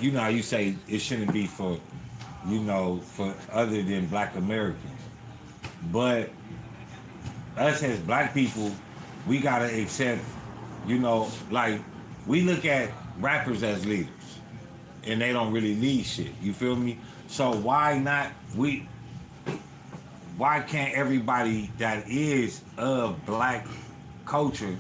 like you know how you say it shouldn't be for, for other than Black Americans, but us as Black people, we gotta accept, like we look at rappers as leaders, and they don't really lead shit. You feel me? So why not we? Why can't everybody that is of Black culture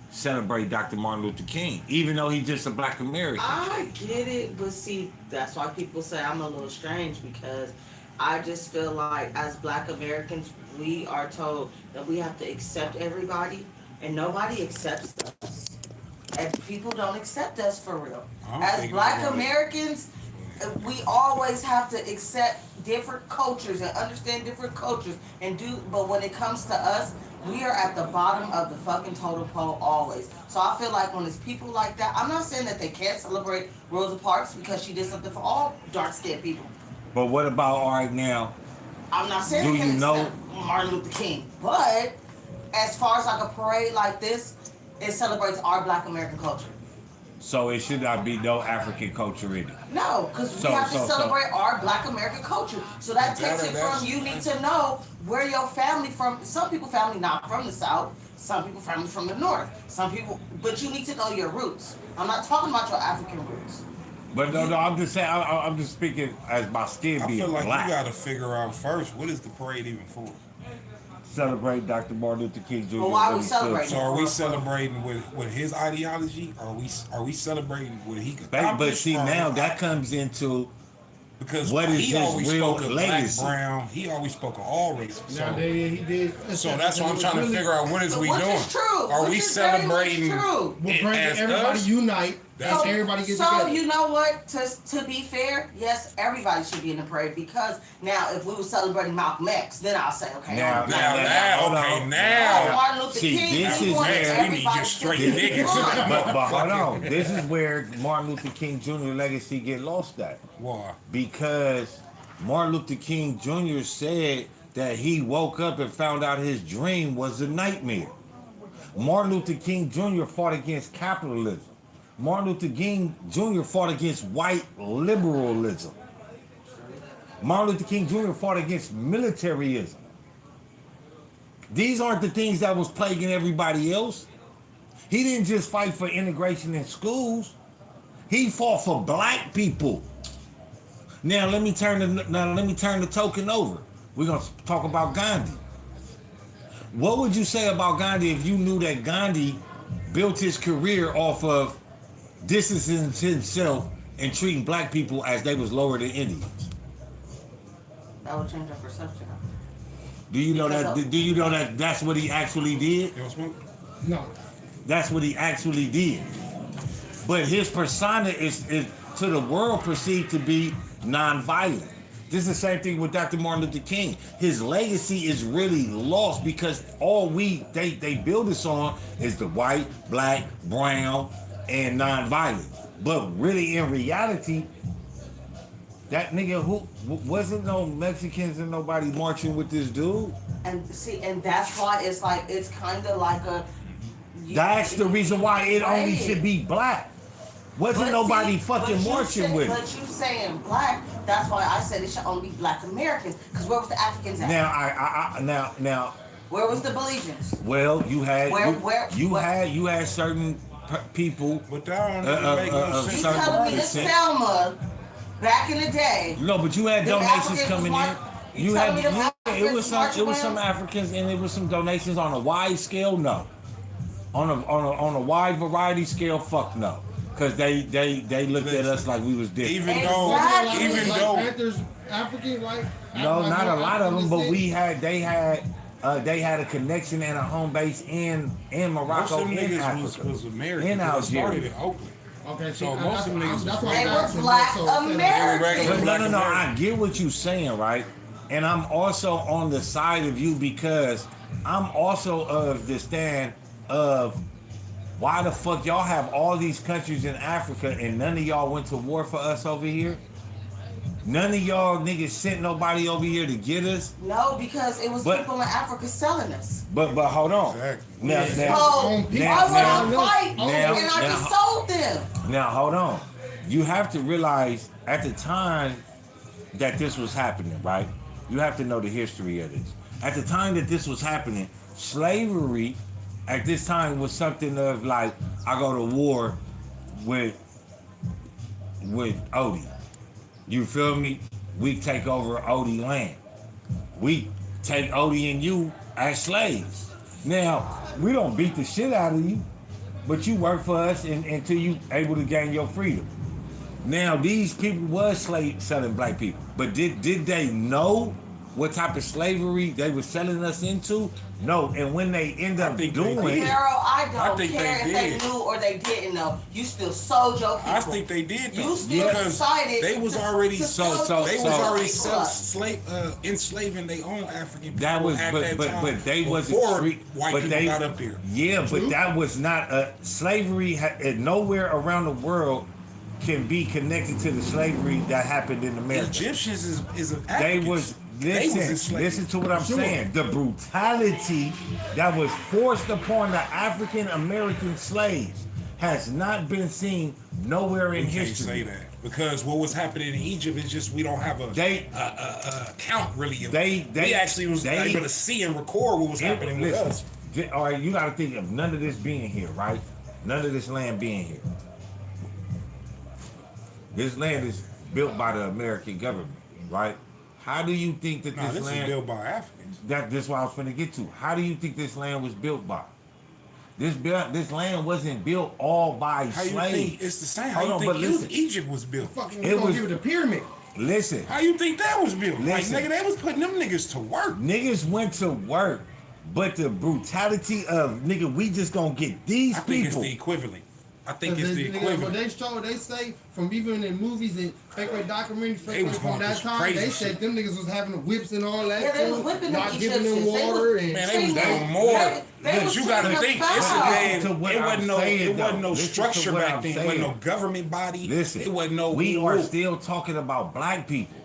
celebrate Dr. Martin Luther King, even though he's just a Black American? I get it, but see, that's why people say I'm a little strange because I just feel like as Black Americans, we are told that we have to accept everybody, and nobody accepts us. And people don't accept us for real. As Black Americans, we always have to accept different cultures and understand different cultures but when it comes to us, we are at the bottom of the fucking totem pole always. So I feel like when it's people like that, I'm not saying that they can't celebrate Rosa Parks because she did something for all dark-skinned people. But what about all right now? I'm not saying they can't accept Martin Luther King, but as far as like a parade like this, it celebrates our Black American culture. So it should not be no African culture in it. No, because we have to celebrate our Black American culture. So that takes it from you need to know where your family from. Some people family not from the South. Some people family from the North. Some people, but you need to know your roots. I'm not talking about your African roots. But no, I'm just saying. I'm just speaking as my skin being black. I feel like Black. you got to figure out first, what is the parade even for? Celebrate Dr. Martin Luther King Jr. Well, why are we celebrating? So are we celebrating with his ideology? Or are we celebrating what he accomplished? But see, now that comes into because what is he his always real spoke of legacy? Black, brown. He always spoke of all races. So, he did. So that's what I'm trying to figure out. What is we which doing? Is true. Are which we is very much celebrating? True. We're bringing as everybody us? unite. That's everybody get together. So you know what? To be fair, yes, everybody should be in the parade because now if we were celebrating Malcolm X, then I'll say okay. Now, Martin Luther see, King, this he is wanted where we need everybody just to straight be niggas. one. but hold on. This is where Martin Luther King Jr. legacy get lost at. Why? Because Martin Luther King Jr. said that he woke up and found out his dream was a nightmare. Martin Luther King Jr. fought against capitalism. Martin Luther King Jr. fought against white liberalism. Martin Luther King Jr. fought against militarism. These aren't the things that was plaguing everybody else. He didn't just fight for integration in schools. He fought for Black people. Now let me turn the token over. We're gonna talk about Gandhi. What would you say about Gandhi if you knew that Gandhi built his career off of distancing himself and treating Black people as they was lower than Indians? That would change our perception. Do you know that? Do you know that that's what he actually did? You want smoke? No. That's what he actually did. But his persona is to the world perceived to be nonviolent. This is the same thing with Dr. Martin Luther King. His legacy is really lost because all they build this on is the white, Black, brown, and nonviolent. But really, in reality, that nigga who wasn't no Mexicans and nobody marching with this dude. And see, and that's why it's like it's kind of like a. That's the reason why it only should be Black. Wasn't But nobody see, fucking marching with it. But you saying Black, that's why I said it should only be Black Americans. Because where was the Africans at? Now. Where was the Belizeans? Well, you had you where? had certain people. But that don't make no You sense. telling me that Selma, back in the day? No, but you had the donations Africans coming was in. mar- You telling had me them it Africans was marching with some them? Africans and it was some donations on a wide scale. No, on a wide variety scale. Fuck no, because they looked at us like we was different. Even Exactly. though Panthers, African, like No, not a lot of them, but African they had a connection and a home base in most Morocco, of them in niggas Africa, was American. in because it started Algeria. in Oakland. Okay, So most of them niggas that's was why They I'm were asking Black more so. Americans. Black No, I American. get what you're saying, right? And I'm also on the side of you because I'm also of the stand of why the fuck y'all have all these countries in Africa and none of y'all went to war for us over here? None of y'all niggas sent nobody over here to get us? No, because it was people in Africa selling us. But hold on. Exactly. So Now, why would I fight? now, and I just sold them. Now hold on. you have to realize at the time that this was happening, right? You have to know the history of this. At the time that this was happening, slavery at this time was something of like, I go to war with Odie. You feel me? We take over Odie land. We take Odie and you as slaves. Now, we don't beat the shit out of you, but you work for us until you able to gain your freedom. Now, these people was slave selling black people, but did they know what type of slavery they were selling us into? No, and when they end up think they doing, did. Harold, I I don't think care they if they did. knew or they didn't know. You still sold your people. I think they did though. You still because decided they was to- already to So- sell so- they your was so- already people. enslaving their own African people that was, at but that but time but they wasn't before treat, white but people they got up there. Yeah, True. but that was not a slavery. Nowhere around the world can be connected to the slavery that happened in The America. Egyptians is an They Africans. was They was listen. enslaved. Listen to what I'm Sure. saying. The brutality that was forced upon the African American slaves has not been seen nowhere in We can't history. say that because what was happening in Egypt is just we don't have a They- count really. Of They- we actually was they- able to see and record what was happening with Listen, us. all right, you got to think of none of this being here, right? None of this land being here. This land is built by the American government, right? How do you think that No, this this is land? built by Africans. That's what I was finna get to. How do you think this land was built by? This land wasn't built all by How you slaves. think it's the same? How Hold on, you but think listen. Egypt was built? Fucking, It we gonna was- give it a pyramid. Listen, How you think that was built? Listen. Like nigga, they was putting them niggas to work. niggas went to work, but the brutality of nigga, we just gonna get these I think it's people. the equivalent. I think Cause it's the But equivalent. they show, they say from even in movies and fake documentaries, They fake was from going that through time, crazy they shit. said them niggas was having the whips and all that. Yeah, they too, was whipping them not giving them Egyptians. They water was- and Man, they was They- doing more. they But was you got to treating think, them it's a foul. man. Listen to what It I'm wasn't no, saying, it wasn't though. no Listen to structure what back I'm then. It wasn't saying. no government body. Listen, it wasn't no. we are rule. still talking about black people.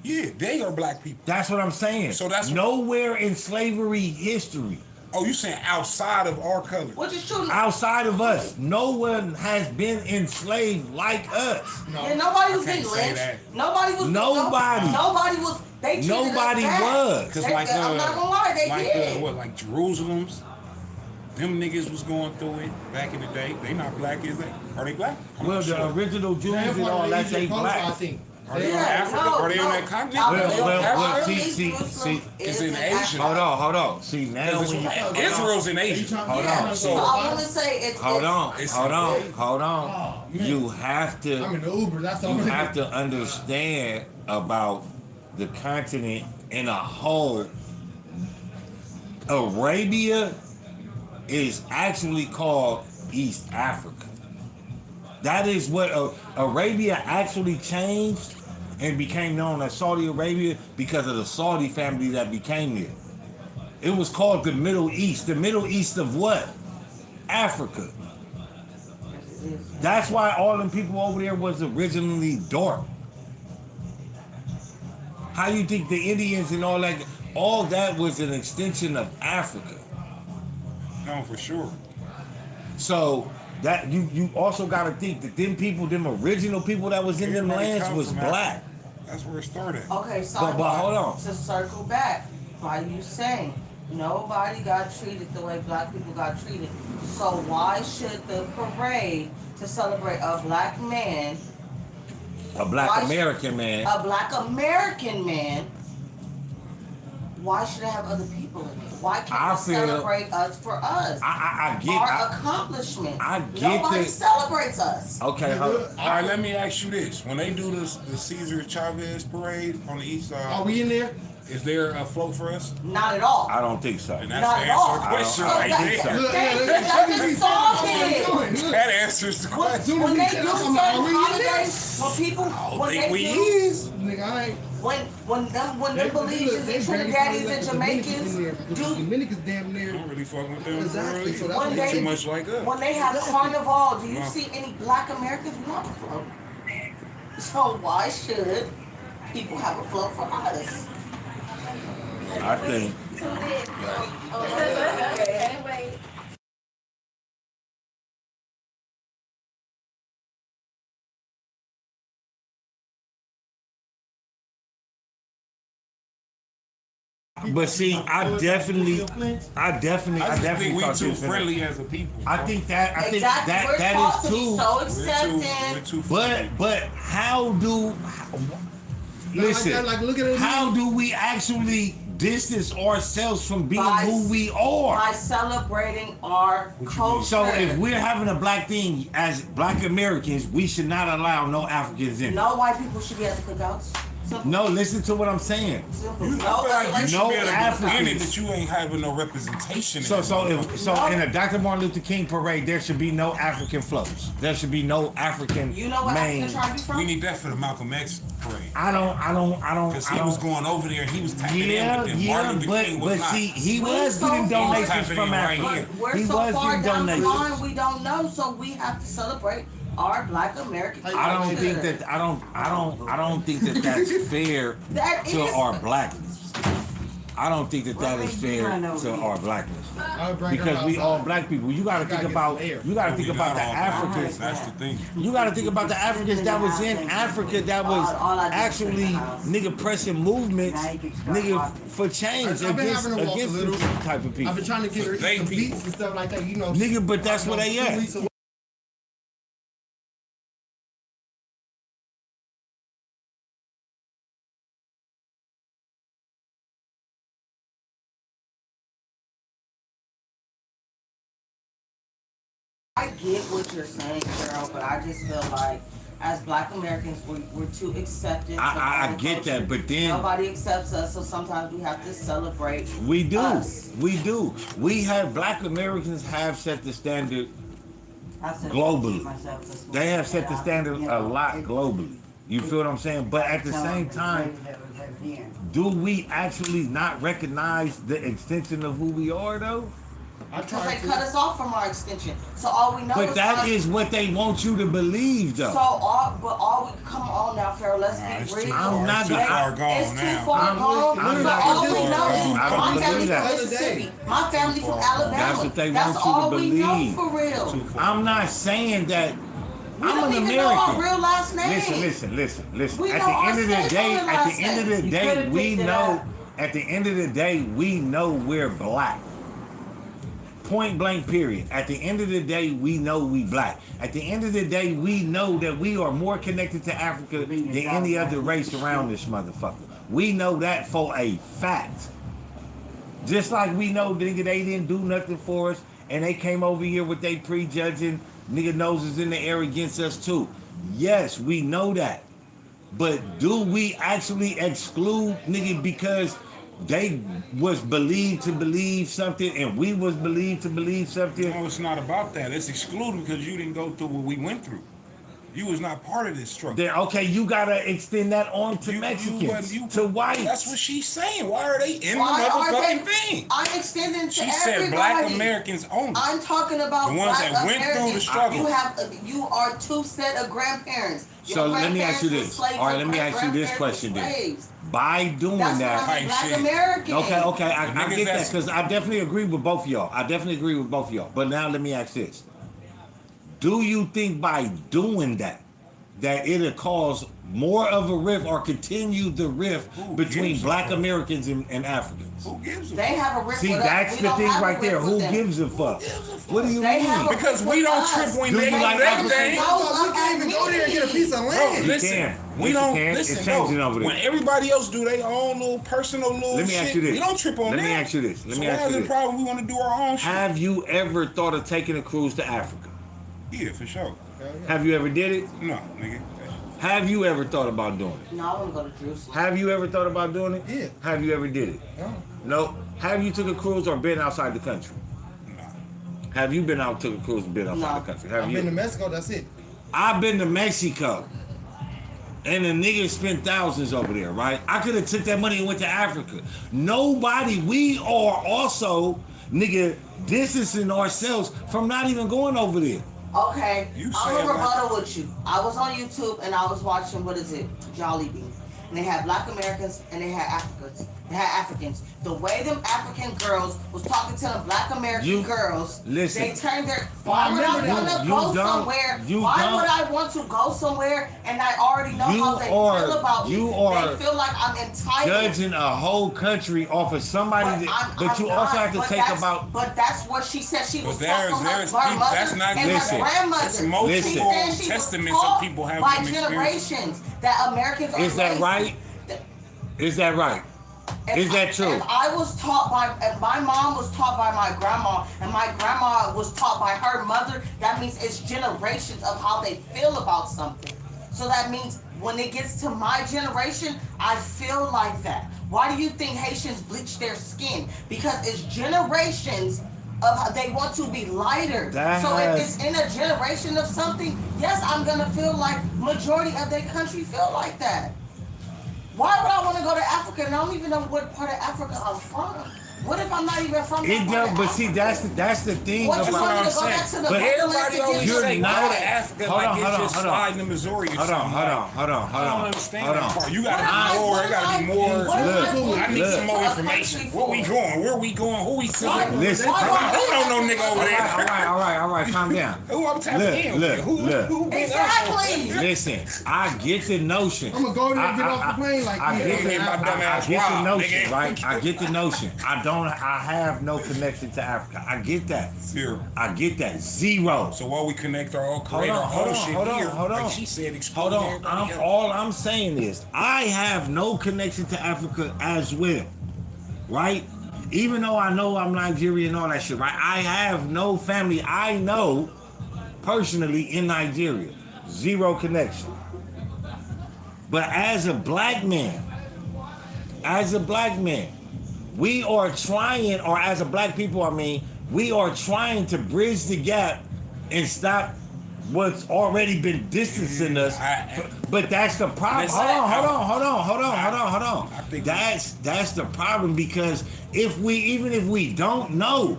Yeah, they are black people. That's what I'm saying. So that's what- nowhere in slavery history, Oh, you saying outside of our color? Which is true. outside of us, no one has been enslaved like us. Yeah, nobody was I getting can't say lynched. that. Nobody was. Nobody. Nobody was. They treated Nobody us bad. was. Because They- like, I'm not gonna lie, they like did. like Jerusalem's, them niggas was going through it back in the day. They not black, is they? Are they black? I'm Well, not the sure. original Jews That's and one all of the that, Egypt they culture, I black. think. Are they They on are. Africa? Are they on that continent? I Well, believe well, Africa, see, Jerusalem it's is in Asia. Africa. Hold on. See, now Because when you, Israel's in They Asia. trying- Hold yeah, on. So I want to say it's. hold it's- on, It's- hold on. Oh, man. You have I'm to, in the Uber. That's all. you have to understand about the continent in a whole. Arabia is actually called East Africa. That is what Arabia actually changed and became known as Saudi Arabia because of the Saudi family that became there. It was called the Middle East. The Middle East of what? Africa. That's why all them people over there was originally dark. How you think the Indians and all that was an extension of Africa. No, for sure. So that you also got to think that them original people that was in them Everybody lands come was from black. Africa. That's where it started. Okay, so But hold on. To circle back, why you saying nobody got treated the way black people got treated? So why should the parade to celebrate a black man, A black Why- American man. a black American man, why should it have other people in it? Why I can't we feel- celebrate us for us? I get. Our accomplishments. I get Nobody the- celebrates us. Okay, hold on. All right, let me ask you this: when they do the Cesar Chavez parade on the east side, Are we in there? is there a float for us? Not at all. I don't think so. And that's Not the at answer all. to the question I don't right think so. there. Look, They- look, that look, just look, solved look, it. look, look. That answers the When, question. when they Soon do as we certain said, are we in holidays, when people, I when think they we do, is. Nigga, I ain't. when them Belizeans and Trinidadians and Jamaicans The do, Dominicans damn I near. don't really fucking with them. Exactly, Bro. so that's One what day- they Too do. much like us. when they have carnival, do you No. see any black Americans? We don't have a float. So why should people have a float for us? I think. Anyway. But see, I definitely I just think we thought too this in it. friendly as a people. I think that Exactly. We're that taught is to be too. so We're accepting. too friendly. But how do listen? Like, look at it. How do we actually distance ourselves from being By- who we are? By celebrating our What you mean? culture. So if we're having a black thing as Black Americans, we should not allow no Africans in. no white people should be at the cookouts. Simple. No, listen to what I'm saying. Simple. I feel like you should No be able to Africans. defend it that you ain't having no representation. So in it. in a Dr. Martin Luther King parade, there should be no African floats. There should be no African You know what main. African tribe you from? we need that for the Malcolm X parade. I don't. Because he was going over there, he was tapping in, Yeah, but then Martin Luther King was but not. see, he We was so getting far- donations Tapping from in right Africa. here. We're He so was far getting down the donations. line, we don't know, so we have to celebrate our Black American culture. I don't think that I don't think that that's fair That to is- our blackness. I don't think that that is fair to our blackness I'll bring her because we all outside. black people. You got to Gotta think get about some air. you got to think We're about not the all black. Africans. That's the thing. You got to think about the Africans that was in Africa that was All I do is actually in the house. nigga pressing movements, nigga for change I've been against having to walk a against little. this type of I've people. been trying to get her They some people. beats and stuff like that. You know, Nigga, but that's where they 2 at. weeks away. I get what you're saying, Carol, but I just feel like as Black Americans, we're too accepting. I get that, but then nobody accepts us, so sometimes we have to celebrate. we do. us. We do. We have Black Americans have set the standard globally. They have set the standard a lot globally. You feel what I'm saying? But at the same time, do we actually not recognize the extension of who we are though? I Because they tried cut to. us off from our extension. So all we know But is that us. is what they want you to believe So though. all we come on now, Pharaoh. Let's Nah, get it's real. too I'm far. not It's too gonna- far gone It's too now. far I'm gone. not So all we gonna- know is I don't my believe family that. from Mississippi. My family from Alabama. That's what they want you to all we know believe. for real. Too far. I'm not saying that We I'm don't an even know our American. real last name. Listen. We At know the our end of the slave day, owner at last the end of name. the You day, could've we picked it know. up. At the end of the day, we know we're black. Point blank, period. At the end of the day, we know we black. At the end of the day, we know that we are more connected to Africa than any other race around this motherfucker. We know that for a fact. Just like we know, nigga, they didn't do nothing for us, and they came over here with they prejudging nigga noses in the air against us too. Yes, we know that. But do we actually exclude nigga because they was believed to believe something and we was believed to believe something? No, it's not about that. It's excluding because you didn't go through what we went through. You was not part of this struggle. Then okay, you gotta extend that on to You- Mexicans, you- to whites. That's what she's saying. Why are they in Why the are motherfucking they? thing? I'm extending to She everybody. said Black Americans only. I'm talking about The ones Black that went through the Americans. struggle. You are two set of grandparents. Your So let me ask you grandparents were this. slaves, All right, your let me ask you this great-grandparents question were then. slaves. By doing That's that, why I'm Type Black shit. American. okay, I The get niggas that that's- because I definitely agree with both of y'all. I definitely agree with both of y'all. But now let me ask this: do you think by doing that it'll cause more of a rift or continue the rift Who between gives a Black fuck? Americans and Africans? Who gives a They fuck? have a rift See, with us. that's We the don't thing have a right there. rift Who with them. gives a fuck? What do you They mean? have a Because rift we with don't us. trip when Do they you do like their African- thing. We can't even go there and get a piece of Bro, land. listen, can. we Yes, don't you can. listen. It's changing over there. When everybody else do their own little personal little Let me shit, ask you this. we don't trip on Let that. me ask you this. Let so me why ask is you it a this. problem? We want to do our own shit. Have you ever thought of taking a cruise to Africa? Yeah, for sure. Have you ever did it? No, nigga. Have you ever thought about doing it? No, I want to go to Jerusalem. Have you ever thought about doing it? Yeah. Have you ever did it? No. Have you took a cruise or been outside the country? Nah. Have you been out took a cruise and been outside No. the country? Have I've been to you? Mexico. That's it. I've been to Mexico. And the niggas spent thousands over there, right? I could have took that money and went to Africa. Nobody, we are also, nigga, distancing ourselves from not even going over there. Okay, You I'm said a rebuttal with you. I was on YouTube and I was watching, what is it, Jolly Bean. And they had Black Americans and they had Africans. had Africans. The way them African girls was talking to them Black American girls, listen. they turned their. Why would I want to go somewhere? Why would I want to go somewhere and I already know how they feel about me? They feel like I'm entitled. Judging a whole country off of somebody, but you also have to take about. But that's what she said. She was there's talking about people, her mother that's not and listen, her grandmother. that's multiple She said she testaments was of taught people having by them experiences. generations that Americans are Is that racist. right? Is that right? Is that true? If I was taught by, if my mom was taught by my grandma, and my grandma was taught by her mother, that means it's generations of how they feel about something. So that means when it gets to my generation, I feel like that. Why do you think Haitians bleach their skin? Because it's generations of how they want to be lighter. So if it's in a generation of something, yes, I'm gonna feel like majority of their country feel like that. Why would I want to go to Africa and I don't even know what part of Africa I'm from? What if I'm not even from that It part does, of but see, Africa? that's the thing What you about. want me to go back to the But Everybody always You're say go not- to Africa hold like on, it's hold on, just hold on. sliding to Missouri or Hold something. on, hold on, hold on, hold I don't on. understand Hold that on. part. You gotta be more. There gotta be more. Look, I need look. some more information. Where we going? Where we going? Who we seeing? Listen. I don't know no nigga over there. All right, calm down. Who I'm tapping Look, in look, with? Who look. been Exactly. Listen, I get the notion. I'm gonna go there and get off the plane like I yeah. get the, My dumb I ass get the wild, notion, nigga. right? I get the notion. I have no connection to Africa. I get that. Zero. I get that. Zero. So while we connect our all Hold create on, our whole hold on, shit hold on, here, hold on. like she said, Hold exclude on. everybody else. All I'm saying is I have no connection to Africa as well. Right? Even though I know I'm Nigerian and all that shit, right? I have no family I know personally in Nigeria. Zero connection. But as a black man, we are trying, or as a black people, I mean, we are trying to bridge the gap and stop what's already been distancing us. But that's the problem. Hold on. I think That's the problem, because even if we don't know,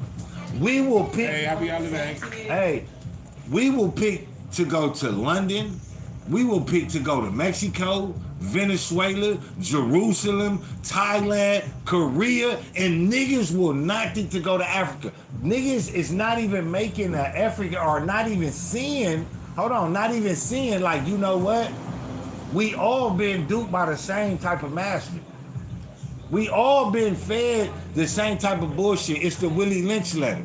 we will pick. Hey, I'll be out of that. Hey, we will pick to go to London. We will pick to go to Mexico, Venezuela, Jerusalem, Thailand, Korea, and niggas will not think to go to Africa. Niggas is not even making an effort, or not even seeing, like, you know what? We all been duped by the same type of master. We all been fed the same type of bullshit. It's the Willie Lynch letter.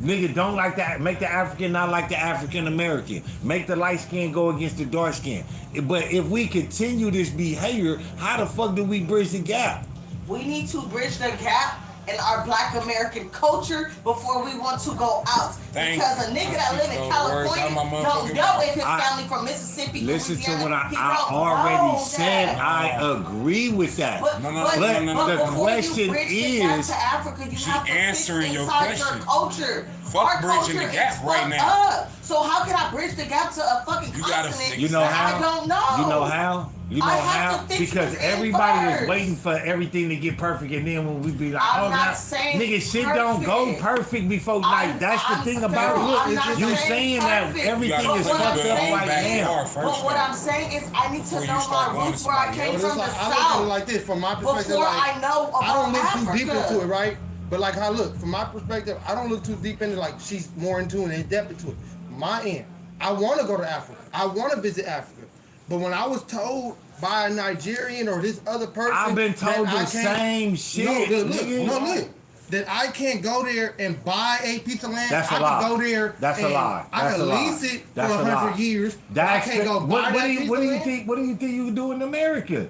Nigga, don't like that. Make the African not like the African American. Make the light skin go against the dark skin. But if we continue this behavior, how the fuck do we bridge the gap? We need to bridge the gap in our Black American culture before we want to go out. Because a nigga that live in California don't know if his family from Mississippi, Listen to Louisiana. what He I don't already know said. that. I agree with that. But No, the before question you bridge the gap is- to Africa, you She have to answering fix your inside question. your culture. Fuck Our bridging the culture gap is right fucked now. up. So how can I bridge the gap to a fucking You gotta continent fix You know that how? I don't know? You know how? You know I have how? to fix Because this everybody was first. waiting for everything to get perfect, and then when we be like, I'm oh, not now, saying nigga, shit don't go perfect. perfect before night. That's the thing about I'm it. not You saying that perfect. everything You gotta is put fucked the up old right back now. hard first, But what though. I'm saying is I need to Before you know start my going to roots where I somebody came else. from the I look at it South. like this from my perspective. Before like, I know about I don't look Africa. too deep into it, right? But like how look from my perspective, I don't look too deep into like she's more into it and in depth into it. My end, I want to go to Africa. I want to visit Africa. But when I was told by a Nigerian or this other person, I've been told that I the can't- same shit. Look. That I can't go there and buy a piece of land. That's a I lie. can go there. That's a and lie. I That's can a lie. lease it for That's a 100 lie. years. That's I can't go buy what that do piece you of land. think? What do you think you can do in America?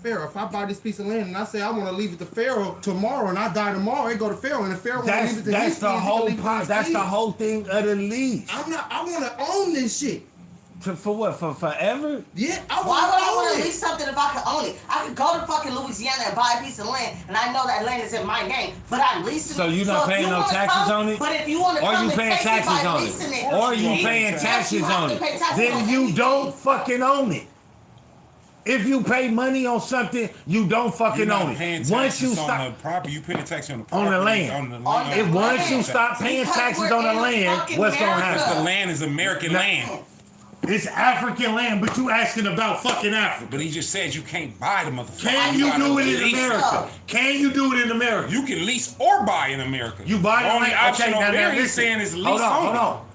Pharaoh, if I buy this piece of land and I say I want to leave it to Pharaoh tomorrow and I die tomorrow, it go to Pharaoh and the Pharaoh want to leave it to That's his the kids, he can whole leave it to part. his That's the kids. whole thing of the lease. I want to own this shit. For what? For forever? Yeah, I Why would I want own to it. lease something if I could own it? I could go to fucking Louisiana and buy a piece of land, and I know that land is in my name, but I lease it. So you're not if paying you no wanna taxes come- on it? But if you want to Or come you and paying take taxes it by on leasing it? it, Or you yes, paying you taxes have on to it? pay taxes Then on you anything. don't fucking own it. If you pay money on something, you don't You're fucking not own it. paying Once you taxes on stop, the property, you pay the tax on the On the property, land. On the On land. the if once you land. stop paying Because taxes we're on the in land, fucking what's gonna America. The happen? land is American Now- land. It's African land, but you asking about fucking Africa. But he just said you can't buy the motherfucker. Can you gotta do it in lease America? Can you do it in America? You can lease or buy in America. You buy the the only land. option Okay, on now there he's listen. saying is lease Hold on, only. hold on.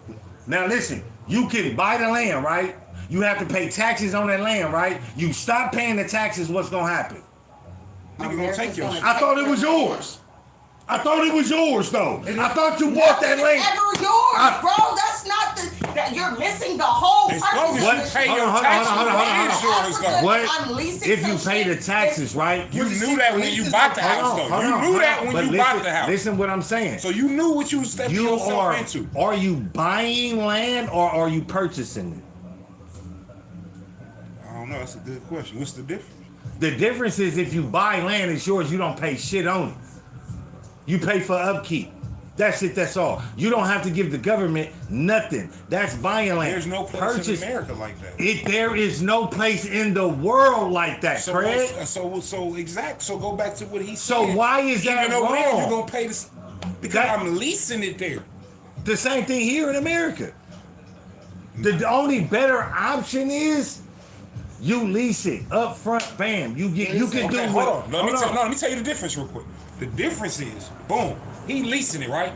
Now listen, you can buy the land, right? You have to pay taxes on that land, right? You stop paying the taxes, what's gonna happen? Nigga gonna take your shit. I thought it was yours. I thought it was yours though. I thought you bought that land. Ever yours, bro. That's not that you're missing the whole As long as purpose. you pay your Hold on, taxes, hold on, hold on, the hold on. insurance though. What I'm leasing if you some pay the shit. taxes, right? You knew that when you bought the house though. You knew that when you bought the house. Listen what I'm saying. So you knew what you was stepping You yourself into. are you buying land or are you purchasing it? I don't know. That's a good question. What's the difference? The difference is if you buy land, it's yours. You don't pay shit on it. You pay for upkeep. That's it. That's all. You don't have to give the government nothing. That's buying land. There's no place in America like that. There is no place in the world like that, So, Craig. so exact. So go back to what he said. So why is that Even over there, wrong? you're gonna pay this because That- I'm leasing it there. The same thing here in America. The only better option is you lease it up front. Bam. You can do Okay, what? hold on. Let hold me tell you the difference real quick. The difference is, boom, he leasing it, right?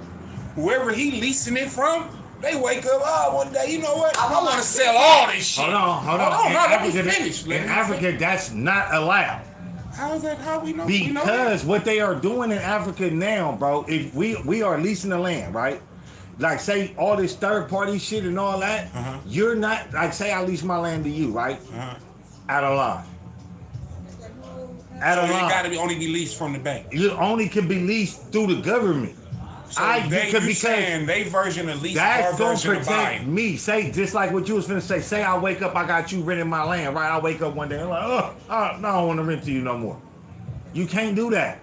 Whoever he leasing it from, they wake up, oh, one day, you know what? I want to sell all this shit. Hold on. No, let me finish. In Africa, that's not allowed. How is that? How we know? We know Because that? what they are doing in Africa now, bro, if we are leasing the land, right? Like say all this third party shit and all that, you're not like say I lease my land to you, right? Out of line. Out So of it line. got to only be leased from the bank. You only can be leased through the government. So you saying they version of lease, our That's gonna version of protect buying. me. Say just like what you was finna say. Say I wake up, I got you renting my land, right? I wake up one day, I'm like, no, I don't want to rent to you no more. You can't do that.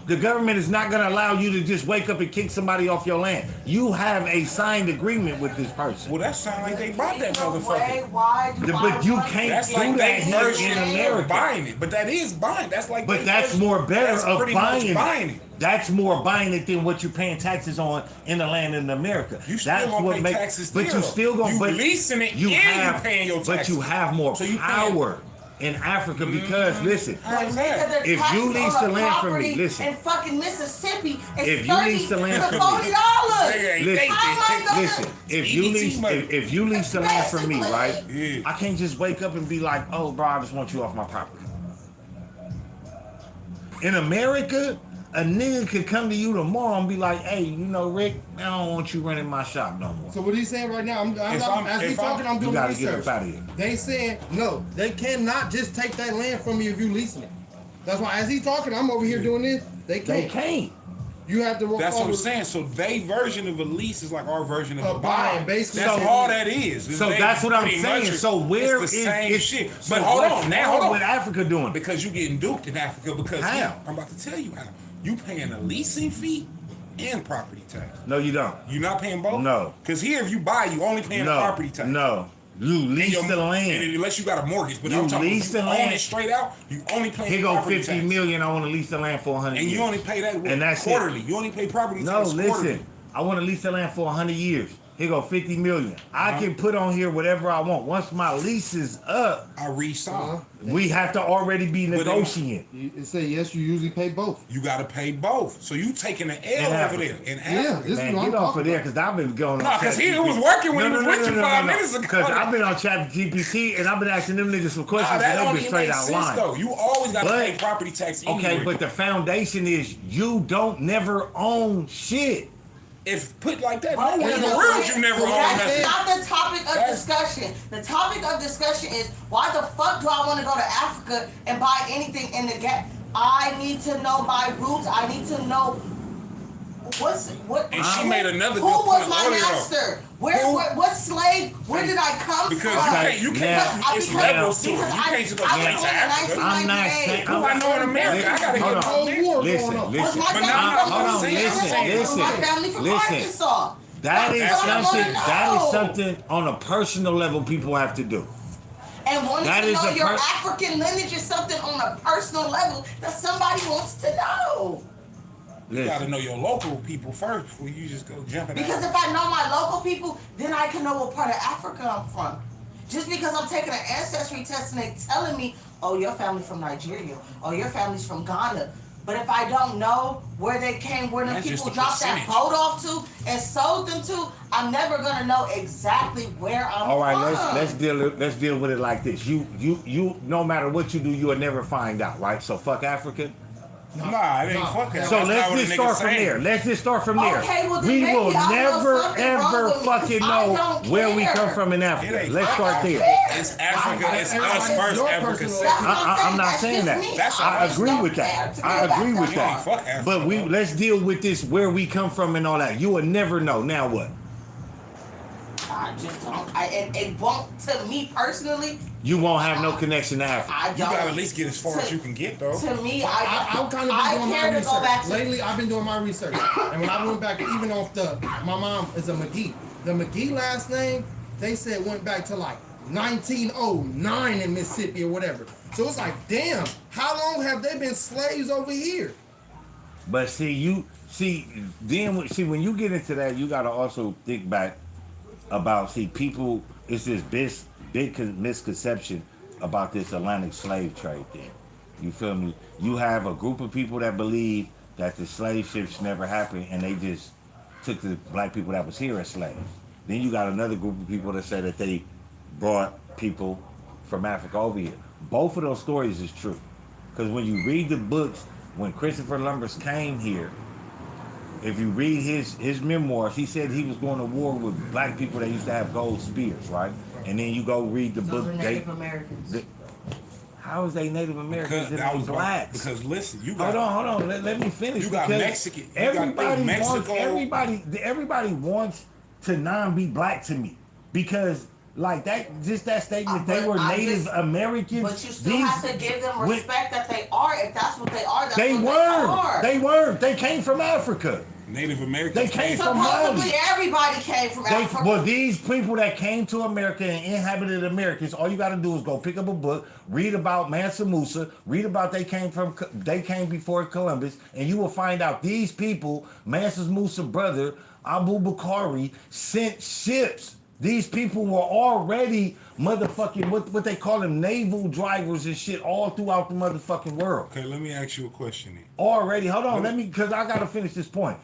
The government is not gonna allow you to just wake up and kick somebody off your land. You have a signed agreement with this person. Well, that sound like they bought that Either way, motherfucker. why do I But you want can't That's do like that they here version in of America. buying it. But that is buying. That's like But they that's version- more better that's of pretty much buying buying it. it. That's more buying it than what you're paying taxes on in the land in America. You still That's gonna what pay makes. taxes But still. you still gonna. You but leasing it you and have, you paying your But taxes. you have more So you paying- power in Africa because listen. How is that? If you lease the land from me, listen. In fucking Mississippi, it's If you lease the land from me, $40. Listen, How am I gonna- listen. If you EBT lease, money. if you lease the land from me, right? Yeah. I can't just wake up and be like, "Oh, bro, I just want you off my property." In America, a nigga could come to you tomorrow and be like, "Hey, you know, Rick, I don't want you running my shop no more." So what he's saying right now, as we talking, I'm You doing gotta get research. up out of here. They saying no, they cannot just take that land from you if you leasing it. That's why as he's talking, I'm over here doing this. They They can't. can't. You have to. That's what I'm follow- saying. So they version of a lease is like our version of a Of buying, buy. basically. That's So- all that is. So that's what I'm pretty saying. much- So where it's is the same it's- shit? so But hold what's on, now wrong hold with on. Africa doing? Because you getting duped in Africa because How? yeah, I'm about to tell you how. You paying a leasing fee and property tax. No, you don't. You're not paying both? No. Because here, if you buy, you only paying the No, property tax. no. You And lease your- the land. and unless you got a mortgage, but You I'm talking lease if the you own land. it straight out, you only pay Here go property 50 tax. million. I want to lease the land for 100 And years. you only pay that And that's it. quarterly. You only pay property No, tax quarterly. listen. I want to lease the land for 100 years. Here go 50 million. I can put on here whatever I want. Once my lease is up, I re-sign. we have to already be But it- negotiating. It say yes. You usually pay both. You got to pay both. So you taking the In L over Africa. there in Yeah, Africa. this Man, is what get I'm off of talking there about. because I've been going on. No, 'cause it was working when he was with you 5 minutes ago. Because I've been on Chat GPT and I've been asking them niggas some Nah, questions that and don't they've been even straight make out sense lying. though. You always got to But- pay property tax anyway. Okay, but the foundation is you don't never own shit. if put like that, But no one in the either world way, you never own That's nothing. not the topic of That's- discussion. The topic of discussion is why the fuck do I want to go to Africa and buy anything in the gap? I need to know my roots. I need to know what. And she made another Who good was point my earlier, though. master? Who- What slave? Where did I come Because from? you can't, Now- it's because- levels to it. You because can't just go I straight was to born in Africa. I'm not 1998. saying. Who I know in America, I gotta Hold get on. Cold War Listen, going on. listen. Was my But family now- from hold on, Louisiana? listen. Was my family from Listen. Arkansas? That is That's what I something. wanna That is know. something on a personal level people have to do. And wanting That to is know a your per- African lineage is something on a personal level that somebody wants to know. You gotta know your local people first before you just go jumping out. Because if I know my local people, then I can know what part of Africa I'm from. Just because I'm taking an ancestry test and they telling me, oh, your family's from Nigeria, or your family's from Ghana. But if I don't know where they came, where the That's just people a dropped that percentage. boat off to and sold them to, I'm never gonna know exactly where I'm All right, from. let's deal with it like this. You no matter what you do, you will never find out, right? So fuck Africa. Nah, it ain't Nah. fucking. So That's not let's what a just nigga start from saying. there. Let's just start from there. Okay, well, then We maybe will I know never something wrong ever with me. fucking I know don't where we care. come from in It Africa. ain't Let's fucking start there. care. It's Africa. It's Everybody- us first. your Africa personal second. That's what I'm not That's saying just that. me. That's I all. agree with that. I agree with Yeah, that. fuck Africa. But let's deal with this where we come from and all that. You will never know. Now what? I just don't. It won't, to me personally, You won't have no connection to Africa. I You don't. gotta at least get as far as you can get, though. To me, I've kind of I been doing my care to go back research. to. Lately, I've been doing my research. And when I went back, even off my mom is a McGee. The McGee last name, they said went back to like 1909 in Mississippi or whatever. So it's like, damn, how long have they been slaves over here? But when you get into that, you gotta also think back about people. It's this big misconception about this Atlantic slave trade thing. You feel me? You have a group of people that believe that the slave ships never happened and they just took the black people that was here as slaves. Then you got another group of people that say that they brought people from Africa over here. Both of those stories is true. Because when you read the books, when Christopher Columbus came here, if you read his memoirs, he said he was going to war with black people that used to have gold spears, right? And then you go read the Those book. are Native Americans. How is they Native Americans Because and they blacks? Because listen, you got Hold on. Let me finish. You got because Mexican. You got Everybody Mexico. wants everybody wants to not be black to me because like that statement they But were I Native just- Americans. But you still have to give them when- respect that they are. If that's what they are, that's They what weren't. they are. They weren't. They came from Africa. Native Americans. They came from Supposedly Mali. everybody came from Africa. Well, these people that came to America and inhabited Americas, all you got to do is go pick up a book, read about Mansa Musa, read about they came before Columbus, and you will find out these people, Mansa Musa's brother Abu Bakari, sent ships. These people were already motherfucking what they call them naval drivers and shit all throughout the motherfucking world. Okay, let me ask you a question then. Already, hold on, because I gotta finish this point.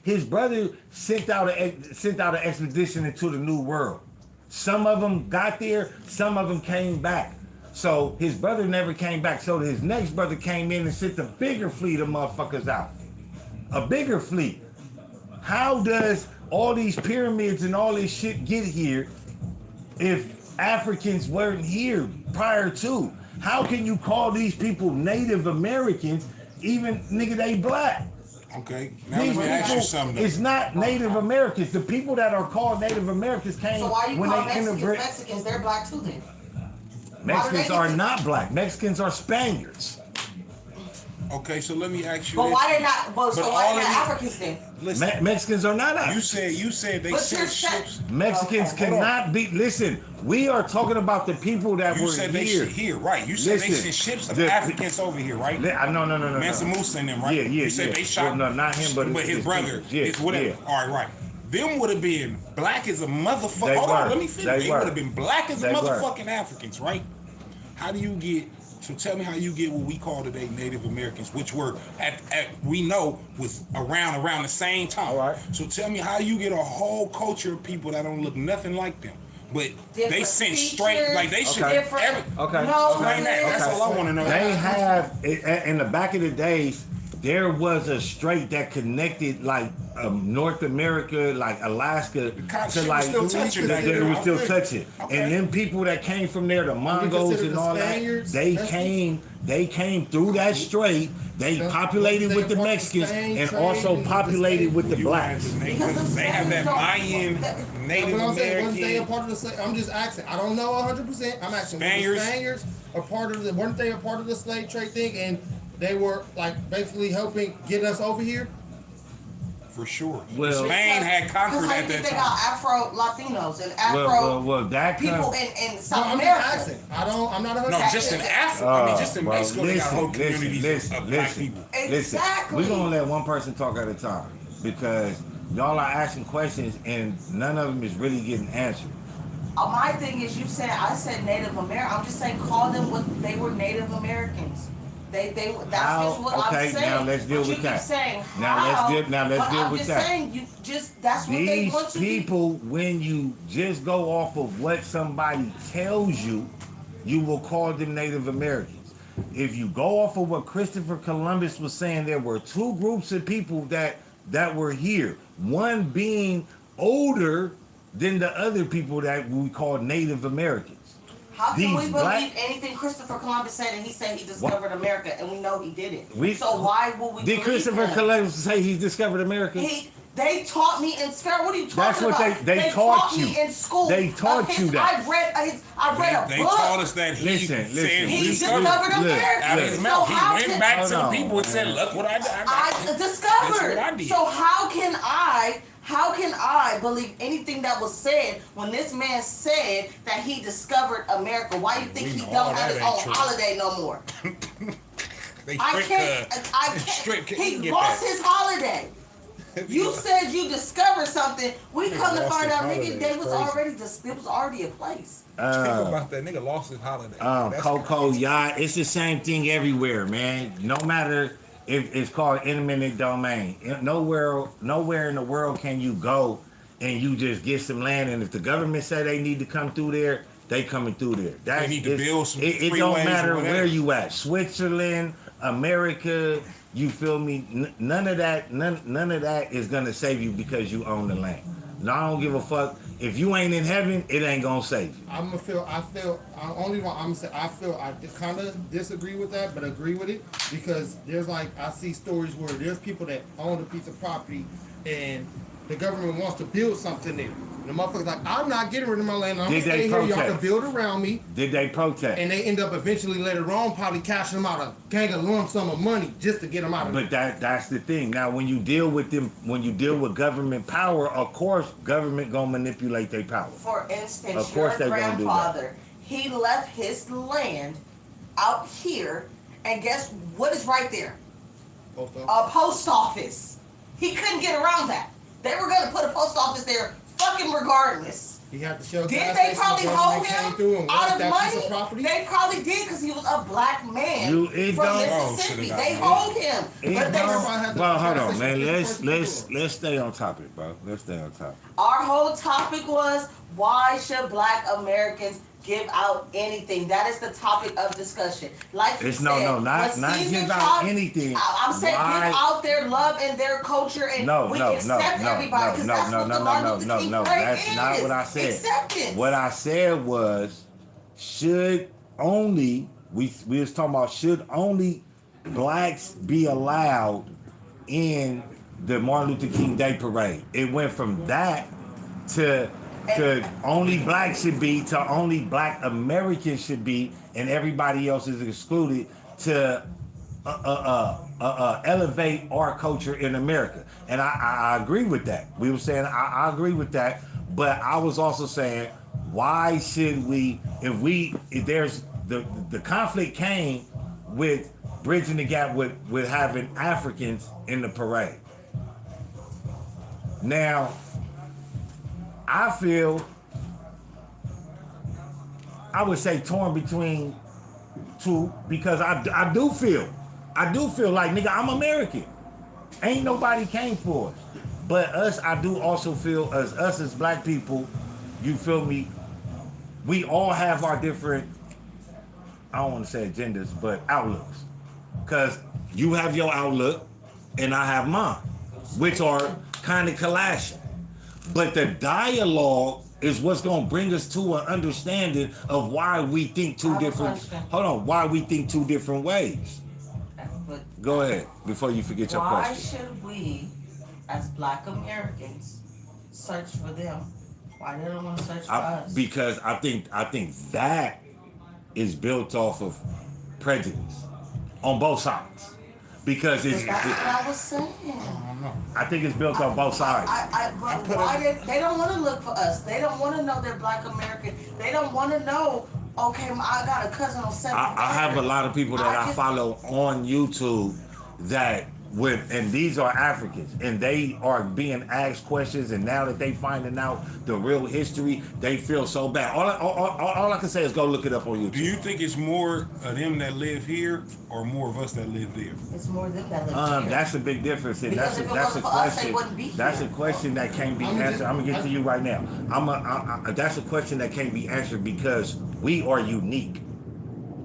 His brother sent out an expedition into the New World. Some of them got there, some of them came back. So his brother never came back. So his next brother came in and sent a bigger fleet of motherfuckers out. A bigger fleet. How does all these pyramids and all this shit get here if Africans weren't here prior to? How can you call these people Native Americans even nigga they black? Okay, now These let me ask you people something. though. it's not Native Americans. The people that are called Native Americans came So why you when call they Mexicans immigrated. Mexicans? They're black too then. Mexicans they are get- not black. Mexicans are Spaniards. Okay, so let me ask you. But this. why they're not? Well, so But why all they're of not you- Africans then? Listen, Mexicans are not you Africans. said they But sent you're saying- ships. Mexicans Okay. cannot be. Listen, we are talking about the people that You were said they here. sent here, right? You said they Listen, sent ships of the- Africans over here, right? No. Mansa Musa and them, right? Yeah. You said they shot. Well, no, not him, but his his brother. people. Yeah, It's whatever. yeah. All right. Them would have been black as a motherfucker. They Hold were. on, let me finish. They They were. would have been black as They were. motherfucking Africans, right? How do you get? So tell me how you get what we call today Native Americans, which were we know was around the same time. All right. So tell me how you get a whole culture of people that don't look nothing like them, but they Different sent features, straight like they should. different- Okay. No, Explain that. That's all I want to know. They have in the back of the days. There was a strait that connected like North America, like Alaska, kind of to shit like was still touching back it then. was still I think. touching. Okay. And then people that came from there, the Mongols consider and the all Spaniards that, Mexicans? they came through that strait. They Yeah. populated They with the brought the Mexicans Spain and trade also and the populated with the You blacks. have the Because the they have that Spaniards Mayan don't- Native But I'm saying, wasn't they a American. part of the slave? I'm just asking. I don't know 100%. I'm asking. were the Spaniards? Spaniards are part of the? Weren't they a part of the slave trade thing? And they were like basically helping get us over here. For sure. Well- Spain had conquered Because at that they time. got Afro Latinos and Afro well, that people comes. in No, South I'm America. just asking. I'm not a No, just in Africa. I mean, just in Mexico, they got whole communities of black people. Exactly. We're gonna let one person talk at a time because y'all are asking questions and none of them is really getting answered. My thing is, I said Native American. I'm just saying, call them what they were, Native Americans. That's just what Okay, I'm saying. now let's deal But with you that. keep saying Now let's how, deal- now let's but deal I'm with just that. saying, that's what they These want to people, when you just go off of what somebody tells you, you will call them Native Americans. If you go off of what Christopher Columbus was saying, there were two groups of people that were here. One being older than the other people that we call Native Americans. How can we These believe black- anything Christopher Columbus said, and he said he discovered America, and we know he didn't? We- So why would we Did believe Christopher him? Columbus say he discovered America? They taught me in school. What are you talking That's what about? they taught taught you. me in school. They taught you that. I read a They book. taught us that he Listen, said listen. He discovered discovered America. out of his Look. mouth. So He how went can- back to the Hold on, people and said, man. "Look what I did." I discovered. That's what I did. So how can I believe anything that was said when this man said that he discovered America? Why do you think We he know don't all have that his ain't own true. holiday no more? They I trick, can't. strip- He get lost that. his holiday. You said you discovered something. We come to lost find his out, holiday. nigga, they was Crazy. it was already a place. Think about that nigga lost his holiday. That's Coco, crazy. yeah, it's the same thing everywhere, man. No matter if it's called eminent domain. Nowhere in the world can you go and you just get some land, and if the government say they need to come through there, they coming through there. They need to build some It freeways don't or matter whatever. where you at. Switzerland, America, you feel me? None of that is gonna save you because you own the land. No, I don't give a fuck. If you ain't in heaven, it ain't gonna save you. I kind of disagree with that, but agree with it because there's I see stories where there's people that own a piece of property and the government wants to build something there. And the motherfucker's like, I'm not getting rid of my land. I'm Did gonna they stay here. Y'all protest? can build around me. Did they protest? And they end up eventually later on probably cashing them out a gang of lump sum of money just to get them out of But that's the thing. Now, when you deal with government power, of course, government gonna manipulate their power. For instance, Of course your they gonna do that. grandfather, he left his land out here, and guess what is right there? Post office. A post office. He couldn't get around that. They were gonna put a post office there, fucking regardless. He had to show Did gas they station probably when hold came through him and out wanted of that piece of money? property. They probably did because he was a black man It from don't- Mississippi. Oh, They should've hold him, It but they don't- had the well, hold gas on, man. station. Let's stay on topic, bro. Let's stay on topic. Our whole topic was, why should black Americans give out anything? That is the topic of discussion. Like you It's said, not when Caesar give out tried- anything. I'm saying Why- give out their love and their culture, and we accept everybody because that's what the Martin Luther King parade That's is. not what I said. Acceptance. What I said was, should only we was talking about should only blacks be allowed in the Martin Luther King Day parade? It went from that to only black should be, to only black Americans should be, and everybody else is excluded, to elevate our culture in America. And I agree with that. We were saying I agree with that, but I was also saying, why should we, if there's the conflict came with bridging the gap with having Africans in the parade. Now, I feel, I would say torn between two, because I do feel like, nigga, I'm American. Ain't nobody came for us. But us, I do also feel us as black people, you feel me, we all have our different, I don't want to say agendas, but outlooks. Because you have your outlook and I have mine, which are kind of clashing. But the dialogue is what's going to bring us to an understanding of why we think I have a question. why we think two different ways. But Go ahead, before you forget your why question. should we, as black Americans, search for them? Why they don't want to search for us? Because I think that is built off of prejudice on both sides. because it's. That's what I was saying. I don't know. I think it's built on both sides. But why they don't want to look for us. They don't want to know they're Black American. They don't want to know. Okay, I got a cousin on 7th. I have a lot of people that I follow on YouTube that and these are Africans, and they are being asked questions, and now that they finding out the real history, they feel so bad. All I can say is go look it up on YouTube. Do you think it's more of them that live here or more of us that live there? It's more than that live here. That's a big difference, and Because if it that's a wasn't for us, they question. wouldn't be That's a here. question that can't be answered. I'm gonna get to you right now. That's a question that can't be answered because we are unique.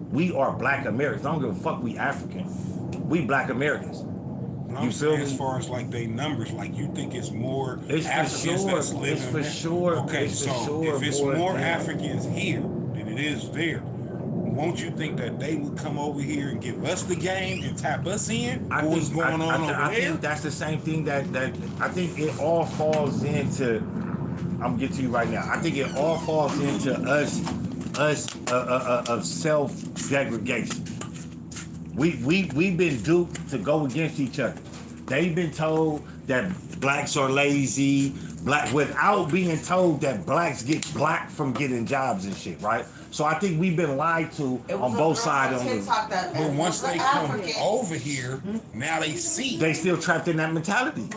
We are Black Americans. I don't give a fuck. We African. We Black Americans. I'm You feel saying me? as far as like they numbers, like you think it's more It's for Africans sure. that's living It's for there? sure. Okay, It's for so sure if it's more more than- Africans here than it is there, won't you think that they would come over here and give us the game and tap us in? What's going on over I there? think that's the same thing that I think it all falls into. I'm gonna get to you right now. I think it all falls into us of self degradation. We've been duped to go against each other. They've been told that blacks are lazy, without being told that blacks get black from getting jobs and shit, right? So I think we've been lied to It was on a both girl sides. on TikTok that But once was they an come African. over here, now they see. They still trapped in that mentality.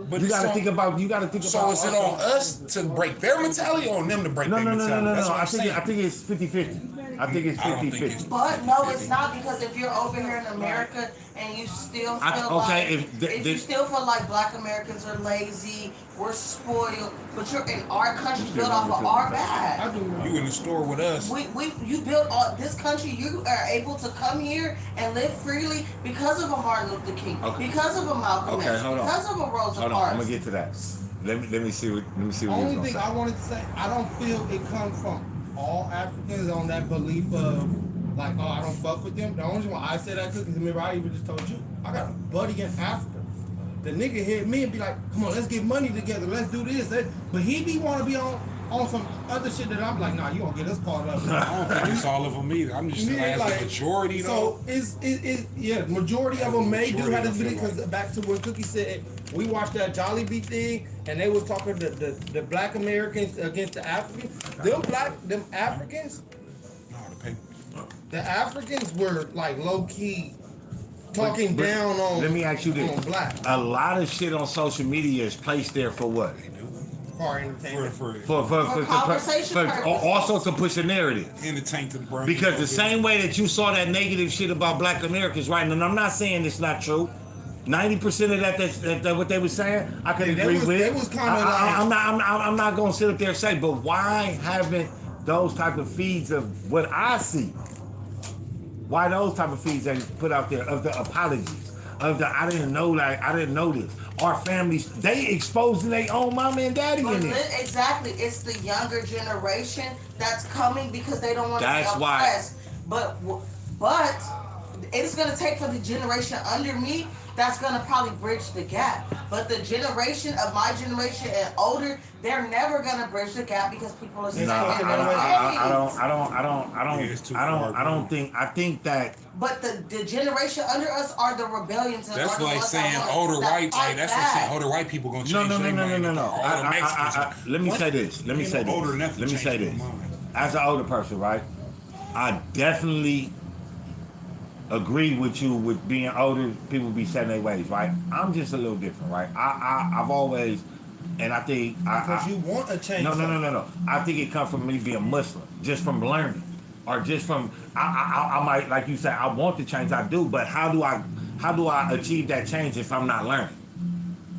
But You gotta so- think about. So is it on us to break their mentality or on them to break No, their no, mentality? no. That's what I I'm think saying. it's 50-50. I think it's I don't think 50-50. it's- But no, it's not, because if you're over here in America and you still feel if you still feel like Black Americans are lazy, we're spoiled, but you're in our country built off of our I back. do. You in the store with us. You built all this country. You are able to come here and live freely because of a Martin Luther King, Okay. because of a Malcolm Okay, X, hold on. because of a Rosa Hold on, I'm Parks. gonna get to that. Let me see what The you was only gonna thing say. I wanted to say, I don't feel it comes from all Africans on that belief of like, oh, I don't fuck with them. The only reason why I say that, because remember I even just told you, I got a buddy in Africa. The nigga hit me and be like, come on, let's get money together, let's do this. But he be want to be on some other shit that I'm like, nah, you gonna get us caught up. I don't think it's all of them either. I'm just saying, Yeah, as like, a majority though. So yeah, majority of them may do have this Majority, I video, feel because back to what Cookie said, we watched that Jollibee thing and they was talking the Black Americans against the Africans. Them Africans, No, the paper. the Africans were like low key talking But down on. Let me ask you on this: black a lot of shit on social media is placed there for what? They do. for entertainment. For conversation purposes. Also to push a narrative. entertain to the brain. Because the same way that you saw that negative shit about Black Americans, right? And I'm not saying it's not true. 90% of that what they were saying, I could Yeah, agree with. they was kinda like- I'm not gonna sit up there and say, but why haven't those type of feeds of what I see? Why those type of feeds ain't put out there of the apologies, of the I didn't know this. Our families, they exposing their own mama and daddy But in it. exactly, it's the younger generation that's coming because they don't want to be That's why. oppressed. But it's gonna take for the generation under me that's gonna probably bridge the gap. But the generation of my generation and older, they're never gonna bridge the gap because people are saying, No, I Yeah, it's too far don't think. I think that But the generation under us are the rebellions. And That's are the like ones that saying wanna- older that white. fight Hey, that's like saying back. older white people gonna change no. their mind. All Older the Mexicans. let me say this. Let me Ain't say no this. older enough to Let me change say their this. mind. As an older person, right? I definitely agree with you with being older. People be setting their ways, right? I'm just a little different, right? I've always, and I think Because you want a change. No. I think it comes from me being Muslim, just from learning, or just from I might, like you said, I want to change. I do, but how do I achieve that change if I'm not learning?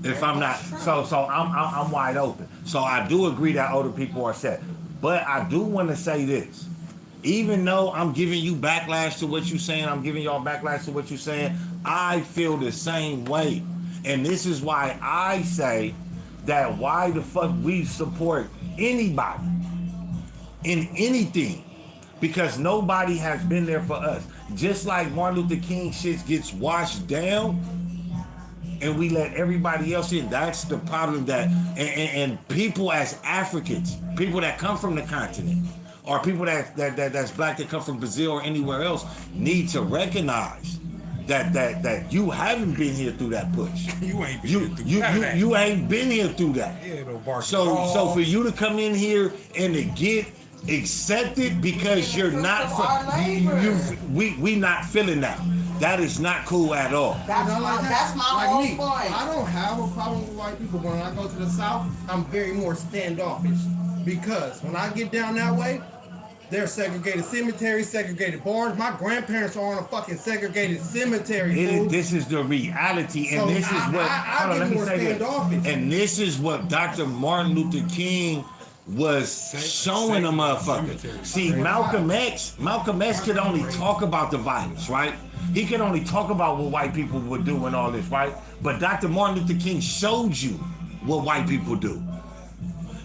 If I'm not, so I'm wide open. So I do agree that older people are set, but I do want to say this. Even though I'm giving you backlash to what you're saying, I'm giving y'all backlash to what you're saying, I feel the same way. And this is why I say that why the fuck we support anybody in anything. Because nobody has been there for us. Just like Martin Luther King shit gets washed down and we let everybody else in. That's the problem that, and people as Africans, people that come from the continent, or people that's black that come from Brazil or anywhere else, need to recognize that you haven't been here through that push. You ain't been You through you none of that. you ain't been here through that. Yeah, no barking So dogs. for you to come in here and to get accepted because you're not we not feeling that. That is not cool at all. That's You know, my, like that. that's my Like whole me, point. I don't have a problem with white people. When I go to the South, I'm very more standoffish because when I get down that way, there's segregated cemeteries, segregated barns. My grandparents are on a fucking segregated cemetery. Fool. This is the reality, and So this is what. I Hold on, get let me more say this. standoffish. And this is what Dr. Martin Luther King was showing the motherfucker. See, Malcolm X could only talk about the violence, right? He could only talk about what white people would do and all this, right? But Dr. Martin Luther King showed you what white people do.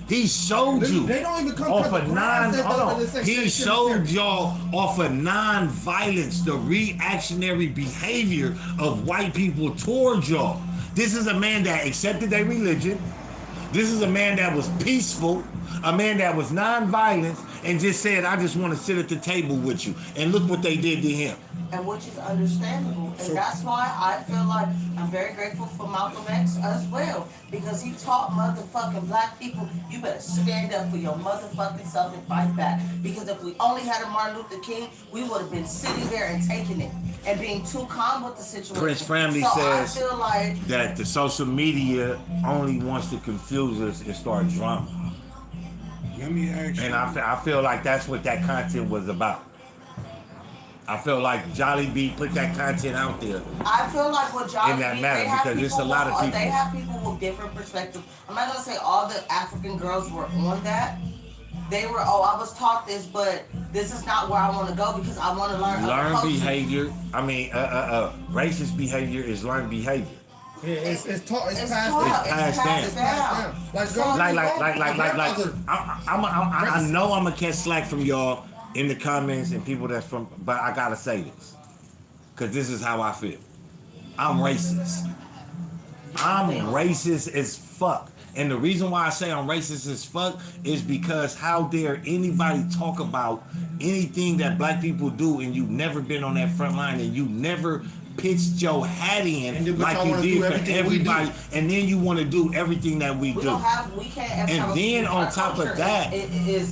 He showed you They don't even come off cut of the grass non. at the- Hold at on. the section He of showed cemetery. y'all off of non-violence, the reactionary behavior of white people towards y'all. This is a man that accepted their religion. This is a man that was peaceful, a man that was non-violent, and just said, "I just want to sit at the table with you." And look what they did to him. And which is understandable. And that's why I feel like I'm very grateful for Malcolm X as well. Because he taught motherfucking black people, you better stand up for your motherfucking self and fight back. Because if we only had a Martin Luther King, we would have been sitting there and taking it and being too calm with the situation. Prince Family so says I feel like that the social media only wants to confuse us and start drama. Let me ask you. And I feel like that's what that content was about. I feel like Jolly B put that content out there. I feel like what Johnny In that B, matter, they have because it's people a lot of with- people. They have people with different perspectives. I'm not gonna say all the African girls were on that. They were, I was taught this, but this is not where I want to go because I want to learn other Learn cultures. behavior. I mean, racist behavior is learned behavior. Yeah, it's taught. It's It's passed taught. down. It's passed passed down. down. Like, So- go- Like, my grandmother- I know I'm gonna catch slack from y'all in the comments and people that's from, but I gotta say this, cause this is how I feel. I'm racist. I'm racist as fuck. And the reason why I say I'm racist as fuck is because how dare anybody talk about anything that black people do and you've never been on that front line and you never pitched your hat in And then, but like y'all you wanna did do for everything we do. everybody, and then you want to do everything that we We do. we can't ever And have a- then on our top of culture that- it is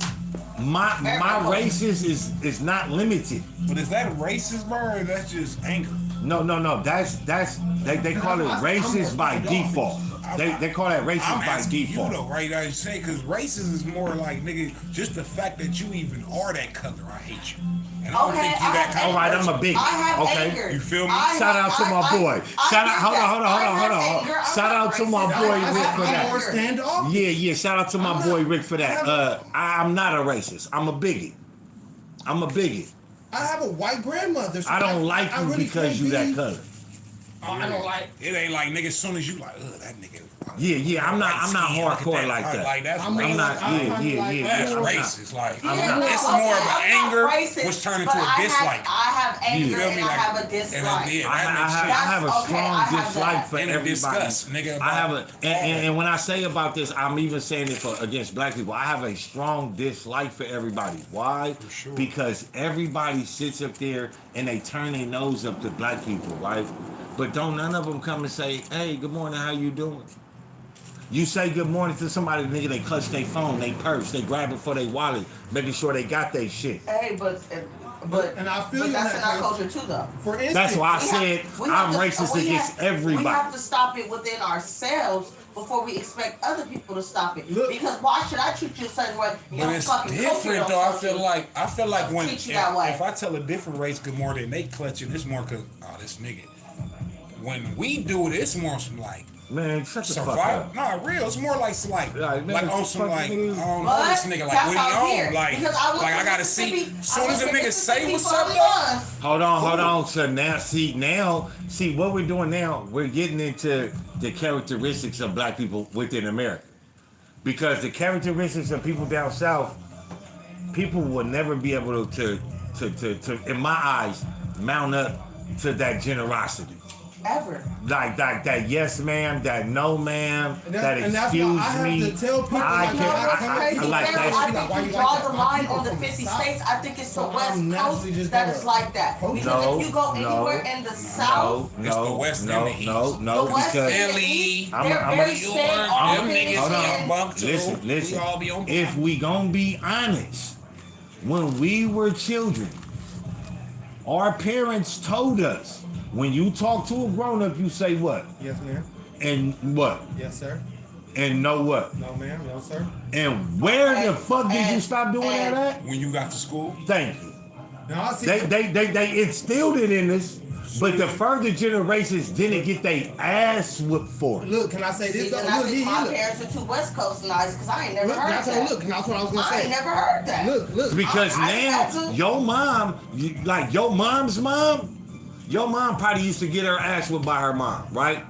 My Everybody. racist is not limited. But is that racist, bro, or that's just anger? No. That's they call it racist by default. They call that I'm racist by asking you default. though, right? I say because racist is more like, nigga, just the fact that you even are that color, I hate you. And I don't Okay, think you I that have kind of All right, I'm person. a big. I have Okay. anger. You feel me? Shout out to my boy. Shout out. Hold on. Shout out to my boy Rick for I'm more that. standoff. Yeah. Shout out to my boy Rick for that. I'm not a racist. I'm a bigot. I have a white grandmother. So I don't like I you really because can't you that be- color. I don't like. It ain't like nigga. As soon as you like, that nigga. Yeah. I'm not hardcore like that. Like that's I'm I'm not. racist. Yeah. That's I'm not. racist. Like I'm not. it's more of an anger, racist, which turned but into a I dislike. have anger You feel and me? I Like, have a and dislike. yeah, I that makes sense. have a That's okay, strong I have dislike that. for And a everybody. disgust, nigga, I have a about and when I say about this, I'm even saying it for against black people. I have a strong dislike for everybody. Why? For sure. Because everybody sits up there and they turn their nose up to black people, right? But don't none of them come and say, "Hey, good morning, how you doing?" You say good morning to somebody, nigga, they clutch their phone, they purse, they grab it for their wallet, making sure they got their shit. Hey, but And I feel but you that's on in that, our Chris. culture too, though. For instance, That's why I We said we have I'm to- racist we against have- We everybody. have to stop it within ourselves before we expect other people to stop it. Look. Because why should I treat you a certain way? You But don't it's fucking different though. I feel like when Treat you that way. if I tell a different race good morning, they clutching. It's more cause this nigga. When we do it, it's more some like Man, shut the fuck survival. up. Nah, real. It's more like Like, man, on some like I fucking- don't know But this nigga like that's what how I'm he here, on like because I went like to I gotta Mississippi- see. Soon I as a went to nigga say Mississippi what's for up a though. month. Hold on. So see what we're doing now, we're getting into the characteristics of black people within America. Because the characteristics of people down south, people will never be able to in my eyes, mount up to that generosity. Ever. Like that yes ma'am, that no ma'am, And that and that's why excuse I have me. to tell people I like, can- You know what's I crazy, like Pharaoh? that. I Like, why think you you like draw that? the My line people on the from the 50 South. states. I think it's the So West I'm naturally Coast just that gonna- is like that. No, Because if you go no, anywhere in the South, It's the West no, and the no, East. no, the West because and the Philly, East, I'm a- they're I'm a- very New stay York, on them niggas Hold on. on bunk too. listen, We all be on if we gonna be honest, when we were children, our parents told us, when you talk to a grown-up, you say what? Yes, ma'am. And what? Yes, sir. And know what? No, ma'am. No, sir. And where the fuck did you and- stop doing and- that at? When you got to school, Thank you. No, I see. They instilled it in us, but the further generations didn't get their ass whooped for it. Look, can I say See, this? Though? then I Look, think here, my look. parents are too West Coasternized because I ain't never Look, heard that's that. look. That's what I was gonna I say. ain't never heard that. Look. Because I had now to. your mom, like your mom's mom, your mom probably used to get her ass whipped by her mom, right?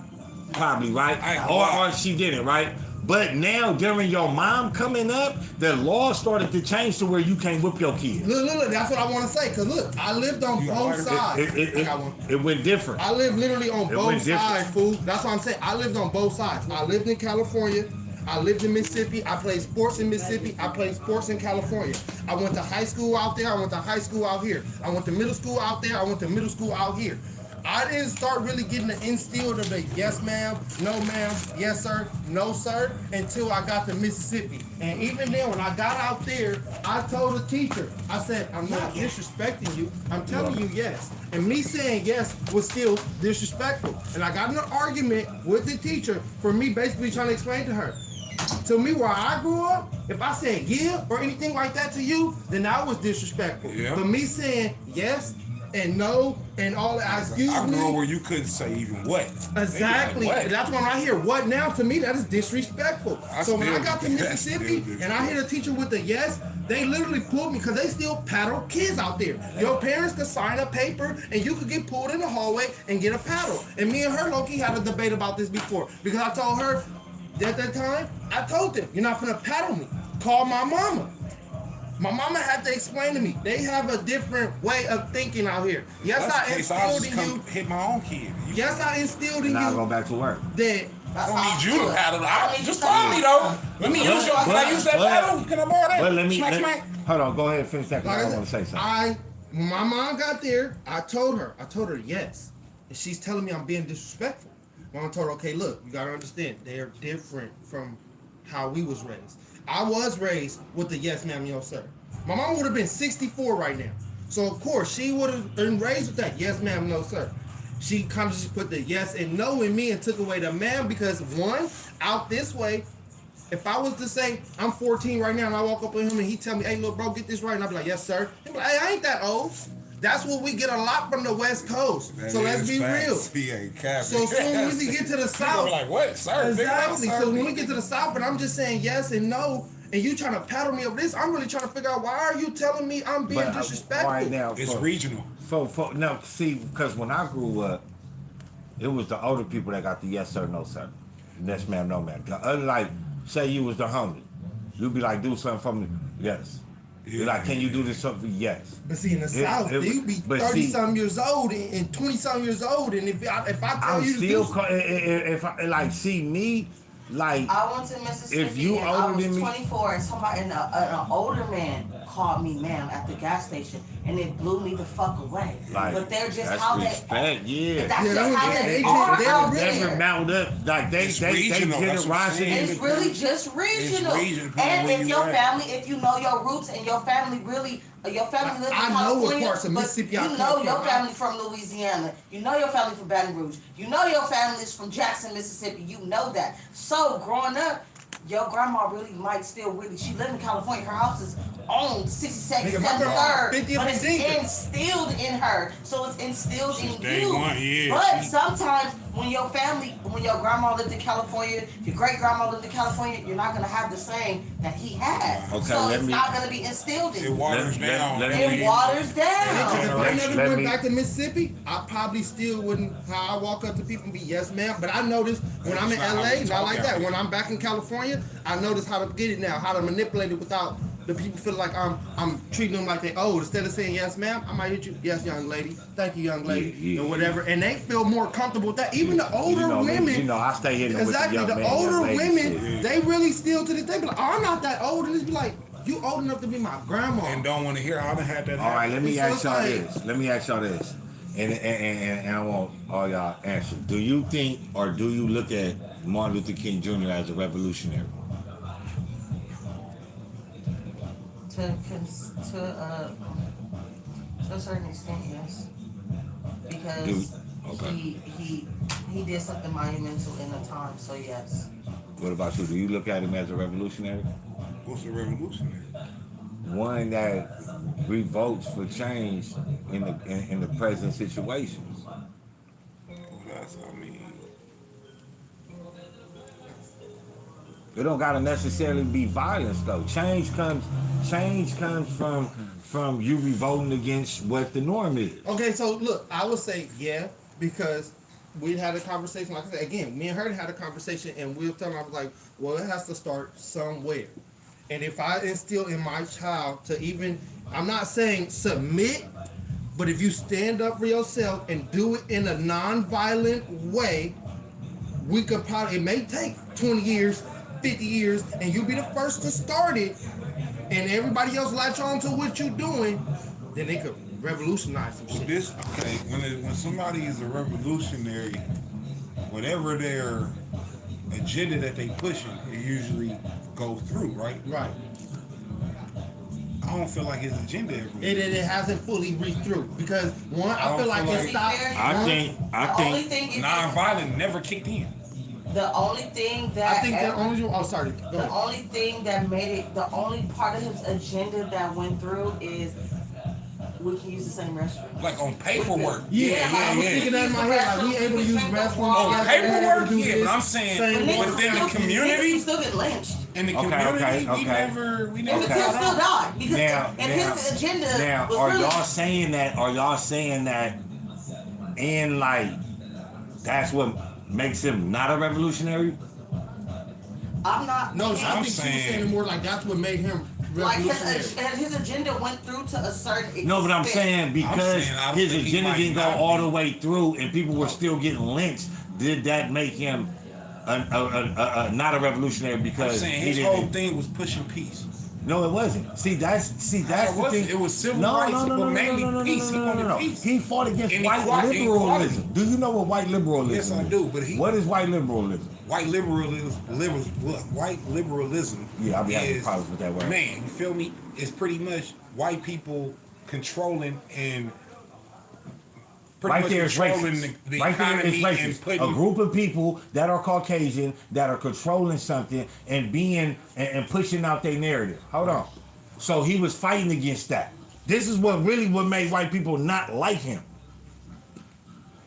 Probably, right? I ain't gonna lie. Or she didn't, right? But now during your mom coming up, the law started to change to where you can't whip your kids. Look. That's what I want to say. Cause look, I lived on You got both water? sides. I got one. It went different. I lived literally on It both went different. sides, fool. That's what I'm saying. I lived on both sides. I lived in California. I lived in Mississippi. I played sports in Mississippi. I played sports in California. I went to high school out there. I went to high school out here. I went to middle school out there. I went to middle school out here. I didn't start really getting the instilled of the yes ma'am, no ma'am, yes sir, no sir, until I got to Mississippi. And even then, when I got out there, I told the teacher, I said, I'm not disrespecting you. I'm telling you yes. And me saying yes was still disrespectful. And I got in an argument with the teacher for me basically trying to explain to her. To me, where I grew up, if I said yeah or anything like that to you, then that was disrespectful. Yeah. But me saying yes and no and all that, excuse I grew up me. where you couldn't say even what. Exactly. They be like, what? That's when I hear what now. To me, that is disrespectful. So when I got to that's Mississippi still and I hear the teacher with the yes, they literally pulled me because they still paddle kids out there. Your parents could sign a paper and you could get pulled in the hallway and get a paddle. And me and her, Loki, had a debate about this before because I told her at that time, I told them, you're not gonna paddle me. Call my mama. My mama had to explain to me. They have a different way of thinking out here. Yes, That's I the case. I instilled just in come you. hit my own kid. You Yes, I instilled in Now I go you back to work. that I don't how need I you to feel. paddle. I don't need Just you call to- me though. Let me use your. Can I use that But- paddle? Can I borrow that? But let me, smack. hold on, go ahead and finish that like because I I want to say said, something. when my mom got there, I told her yes. And she's telling me I'm being disrespectful. Mom told her, okay, look, you gotta understand, they're different from how we was raised. I was raised with the yes ma'am, no sir. My mom would have been 64 right now. So of course she would have been raised with that yes ma'am, no sir. She kind of just put the yes and no in me and took away the ma'am because one, out this way, if I was to say I'm 14 right now and I walk up with him and he tell me, hey look bro, get this right, and I'll be like, yes sir. He'll be like, hey, I ain't that old. That's what we get a lot from the West Coast. That So let's is be facts. real. He ain't capping. So soon as we get to the People South, be like, what, sir? exactly. Sir, So when we get to the South and I'm just saying yes and no, and you trying to paddle me over this, I'm really trying to figure out why are you telling me I'm being But disrespectful? right now, It's for- regional. no, see, because when I grew up, it was the older people that got the yes sir, no sir, yes ma'am, no ma'am. Unlike, say you was the homie, you'd be like, do something for me, yes. You're like, can you do this something? Yes. But see, in the South, you be but 30-something years old and 20-something years old, and if I tell I'm you to still, do if I like see me, like I went to Mississippi If you and I older was than me- 24 and somebody, an older man called me ma'am at the gas station and it blew me the fuck away. Like, but they're just that's how respect, they, yeah. that's Yeah, just how they- they they are just- out They never there. mount up like they It's regional, that's what I'm generosity. saying. It's really just regional. regional, And where if you your at. family, if you know your roots and your family really, your family lives in I know what California, parts of but Mississippi I you come know from. your family from Louisiana, you know your family from Baton Rouge, you know your family's from Jackson, Mississippi, you know that. So growing up, your grandma really might still really, she lived in California, her house is on 62nd, Nigga, my grandma 73rd, 50th but and it's Zinc. instilled in her, so it's instilled in day you. one, yeah, But she- sometimes when your family, when your grandma lived in California, your great grandma lived in California, you're not gonna have the same that he had. Okay, so let it's me- not gonna be instilled in It you. waters Let- down. let It me- waters If down. I Let- never let went me- back to Mississippi, I probably still wouldn't. How I walk up to people and be yes, ma'am. But I notice when I'm in That's not how LA, we not talk like out that. here. When I'm back in California, I notice how to get it now, how to manipulate it without the people feel like I'm treating them like they old. Instead of saying yes, ma'am, I might hit you. Yes, young lady. Thank you, young lady, Yeah, or whatever. And they feel more comfortable with that. Even the older women. I stay hitting Exactly. with the The young man, older young lady women, shit. they really still to this day be like, oh, I'm not that old, and it's be like, you old enough to be my grandma. And don't want to hear I done had that. All right, let me So ask it's y'all like- this. Let me ask y'all this. And I want all y'all answer. Do you think or do you look at Martin Luther King Jr. as a revolutionary? To a certain extent, yes. Because Okay. he did something monumental in the time, so yes. What about you? Do you look at him as a revolutionary? What's a revolutionary? One that revolts for change in the present situations. That's, I mean, It don't gotta necessarily be violence though. Change comes from you revolting against what the norm is. Okay, so look, I would say yeah, because we had a conversation. Like I said, again, me and her had a conversation, and we were telling. I was like, well, it has to start somewhere. And if I instill in my child to even, I'm not saying submit, but if you stand up for yourself and do it in a non-violent way, we could probably. It may take 20 years, 50 years, and you'll be the first to start it, and everybody else latch on to what you're doing. Then they could revolutionize some shit. this okay. When somebody is a revolutionary, whatever their agenda that they pushing, it usually goes through, right? Right. I don't feel like his agenda ever. It hasn't fully reached through because one, I feel like it stopped. I think The only thing is Non-violent never kicked in. the only thing that I think the only. Oh, sorry. Go the ahead. only thing that made it, the only part of his agenda that went through is we can use the same restroom. Like on paperwork. Yeah, I was thinking that in my head. Like we able to use restrooms. On together, paperwork, do yeah, this, but I'm saying same way. within the community, Niggas still get lynched. in the Okay, community, okay. we never And Okay. the kids still died because Now, his agenda now, was are really y'all saying that? Are y'all saying that? And like, that's what makes him not a revolutionary? I'm not. No, I think she was saying- saying more like that's what made him Like revolutionary. his agenda went through to a certain extent. No, but I'm saying because I don't his think he agenda might didn't go not all be. the way through, and people were still getting lynched. Did that make him not a revolutionary? I'm Because saying he his didn't. whole thing was pushing peace. No, it wasn't. That's It the wasn't. thing. It was civil rights, but mainly peace. He wanted peace. He fought against And white equality. liberalism. Do you know what white liberalism Yes, is? I do, but he- What is white liberalism? White liberalism Yeah, I be having is, problems with that word. Man, you feel me? It's pretty much white people controlling and pretty Right much there is controlling racist. the Right there is economy and racist. putting A group of people that are Caucasian that are controlling something and being and pushing out their narrative. Hold on. So he was fighting against that. This is what made white people not like him.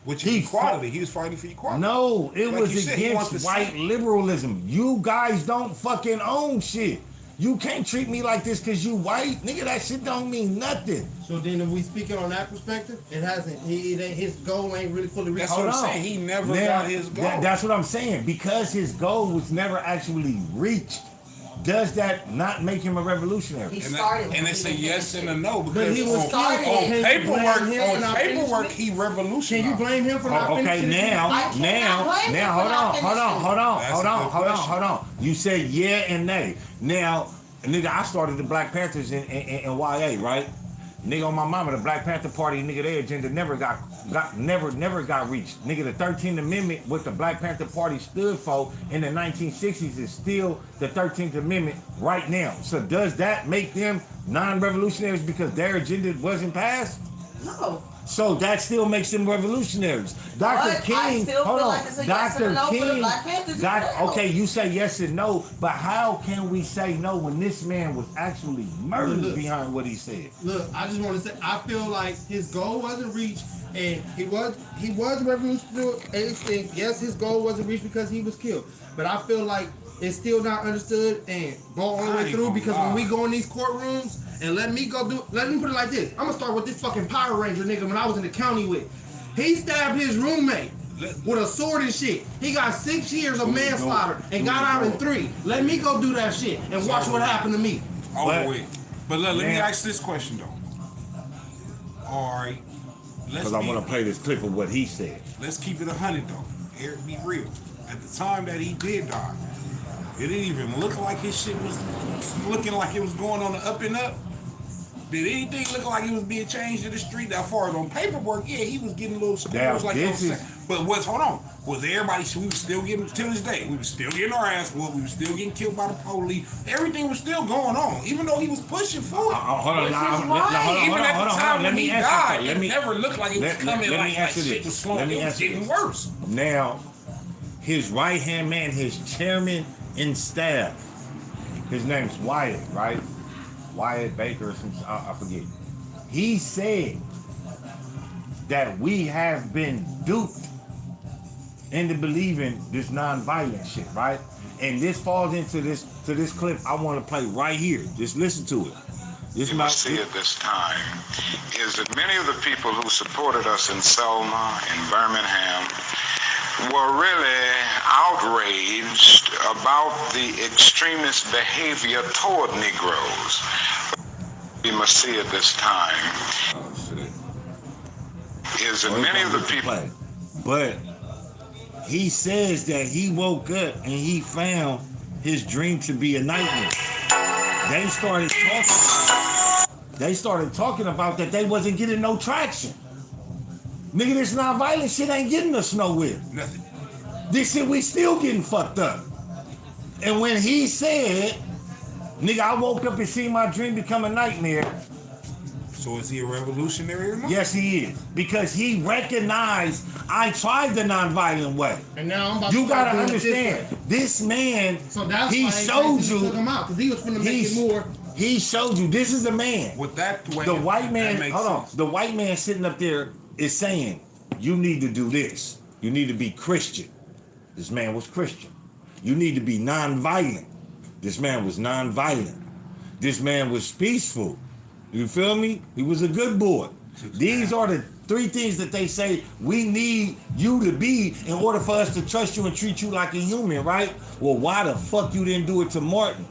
which he is equality. He was fighting for equality. No, it Like was you said, he wants against the white same. liberalism. You guys don't fucking own shit. You can't treat me like this because you white. Nigga, that shit don't mean nothing. So then, if we speaking on that perspective, it hasn't. It ain't, his goal ain't really fully reached. That's what I'm Hold on. saying. He never Now, got his goal. that's what I'm saying. Because his goal was never actually reached, does that not make him a revolutionary? He And, started. and it's a yes and a no But because he was on, started. on Can you paperwork, blame him for not he Can you revolutionized. blame him for not Oh, okay, finishing it? now, I cannot blame him for not finishing. That's a good hold on. You said yeah and nay. Now, nigga, I started the Black Panthers in YA, right? Nigga, on my mama, the Black Panther Party, nigga, their agenda never got reached. Nigga, the 13th Amendment, what the Black Panther Party stood for in the 1960s is still the 13th Amendment right now. So does that make them non-revolutionaries because their agenda wasn't passed? No. So that still makes them revolutionaries. Dr. But King, I still hold feel on. like it's a yes Dr. and a no for the King, Black Panthers as well. okay, you say yes and no, but how can we say no when this man was actually murdered Look. behind what he said? Look, I just want to say, I feel like his goal wasn't reached, and he was revolutionary to an extent. Yes, his goal wasn't reached because he was killed, but I feel like it's still not understood and go all the I way ain't through gonna because lie. when we go in these courtrooms and let me put it like this. I'm gonna start with this fucking Power Ranger nigga when I was in the county with. He stabbed his roommate with a sword and shit. He got 6 years of manslaughter and got out in 3. Let me go do that shit and watch what happened to me. over with. But look, let me ask this question though. All right, Because I want to play this clip of what he said. let's keep it 100 though. Eric, be real. At the time that he did die, it didn't even look like his shit was looking like it was going on the up and up. Did anything look like it was being changed in the street? That far as on paperwork, yeah, he was getting little scores like this you know is- saying. But hold on? Was everybody? We was still getting till this day. We was still getting our ass whooped. We was still getting killed by the police. Everything was still going on, even though he was pushing for it. Hold on, Which now, is hold why on, Even at the time Let when me he answer died, that. it never looked like it was coming let me like answer shit this. was slowing. Let me It was answer getting this. worse. Now, his right hand man, his chairman and staff, his name's Wyatt, right? Wyatt Baker or some, I forget. He said that we have been duped into believing this non-violent shit, right? And this falls into this clip I want to play right here. Just listen to it. This You must see at this time is that many of the people who supported us in Selma, in Birmingham, were really outraged about the extremist behavior toward Negroes. We must see at this time Oh shit. is that Well, many of the it's gonna people. play. But he says that he woke up and he found his dream to be a nightmare. They started talking about that they wasn't getting no traction. Nigga, this non-violent shit ain't getting us nowhere. Nothing. This shit, we still getting fucked up. And when he said, nigga, I woke up and seen my dream become a nightmare. So is he a revolutionary or not? Yes, he is. Because he recognized I tried the non-violent way. And now I'm about You to start gotta doing it this way. understand, this man, So that's he why showed he took you, him out because he was finna make he's- it more. he showed you, this is a man. With that way, The white that man, makes hold on, sense. the white man sitting up there is saying, you need to do this. You need to be Christian. This man was Christian. You need to be non-violent. This man was non-violent. This man was peaceful. You feel me? He was a good boy. These are the three things that they say we need you to be in order for us to trust you and treat you like a human, right? Well, why the fuck you didn't do it to Martin?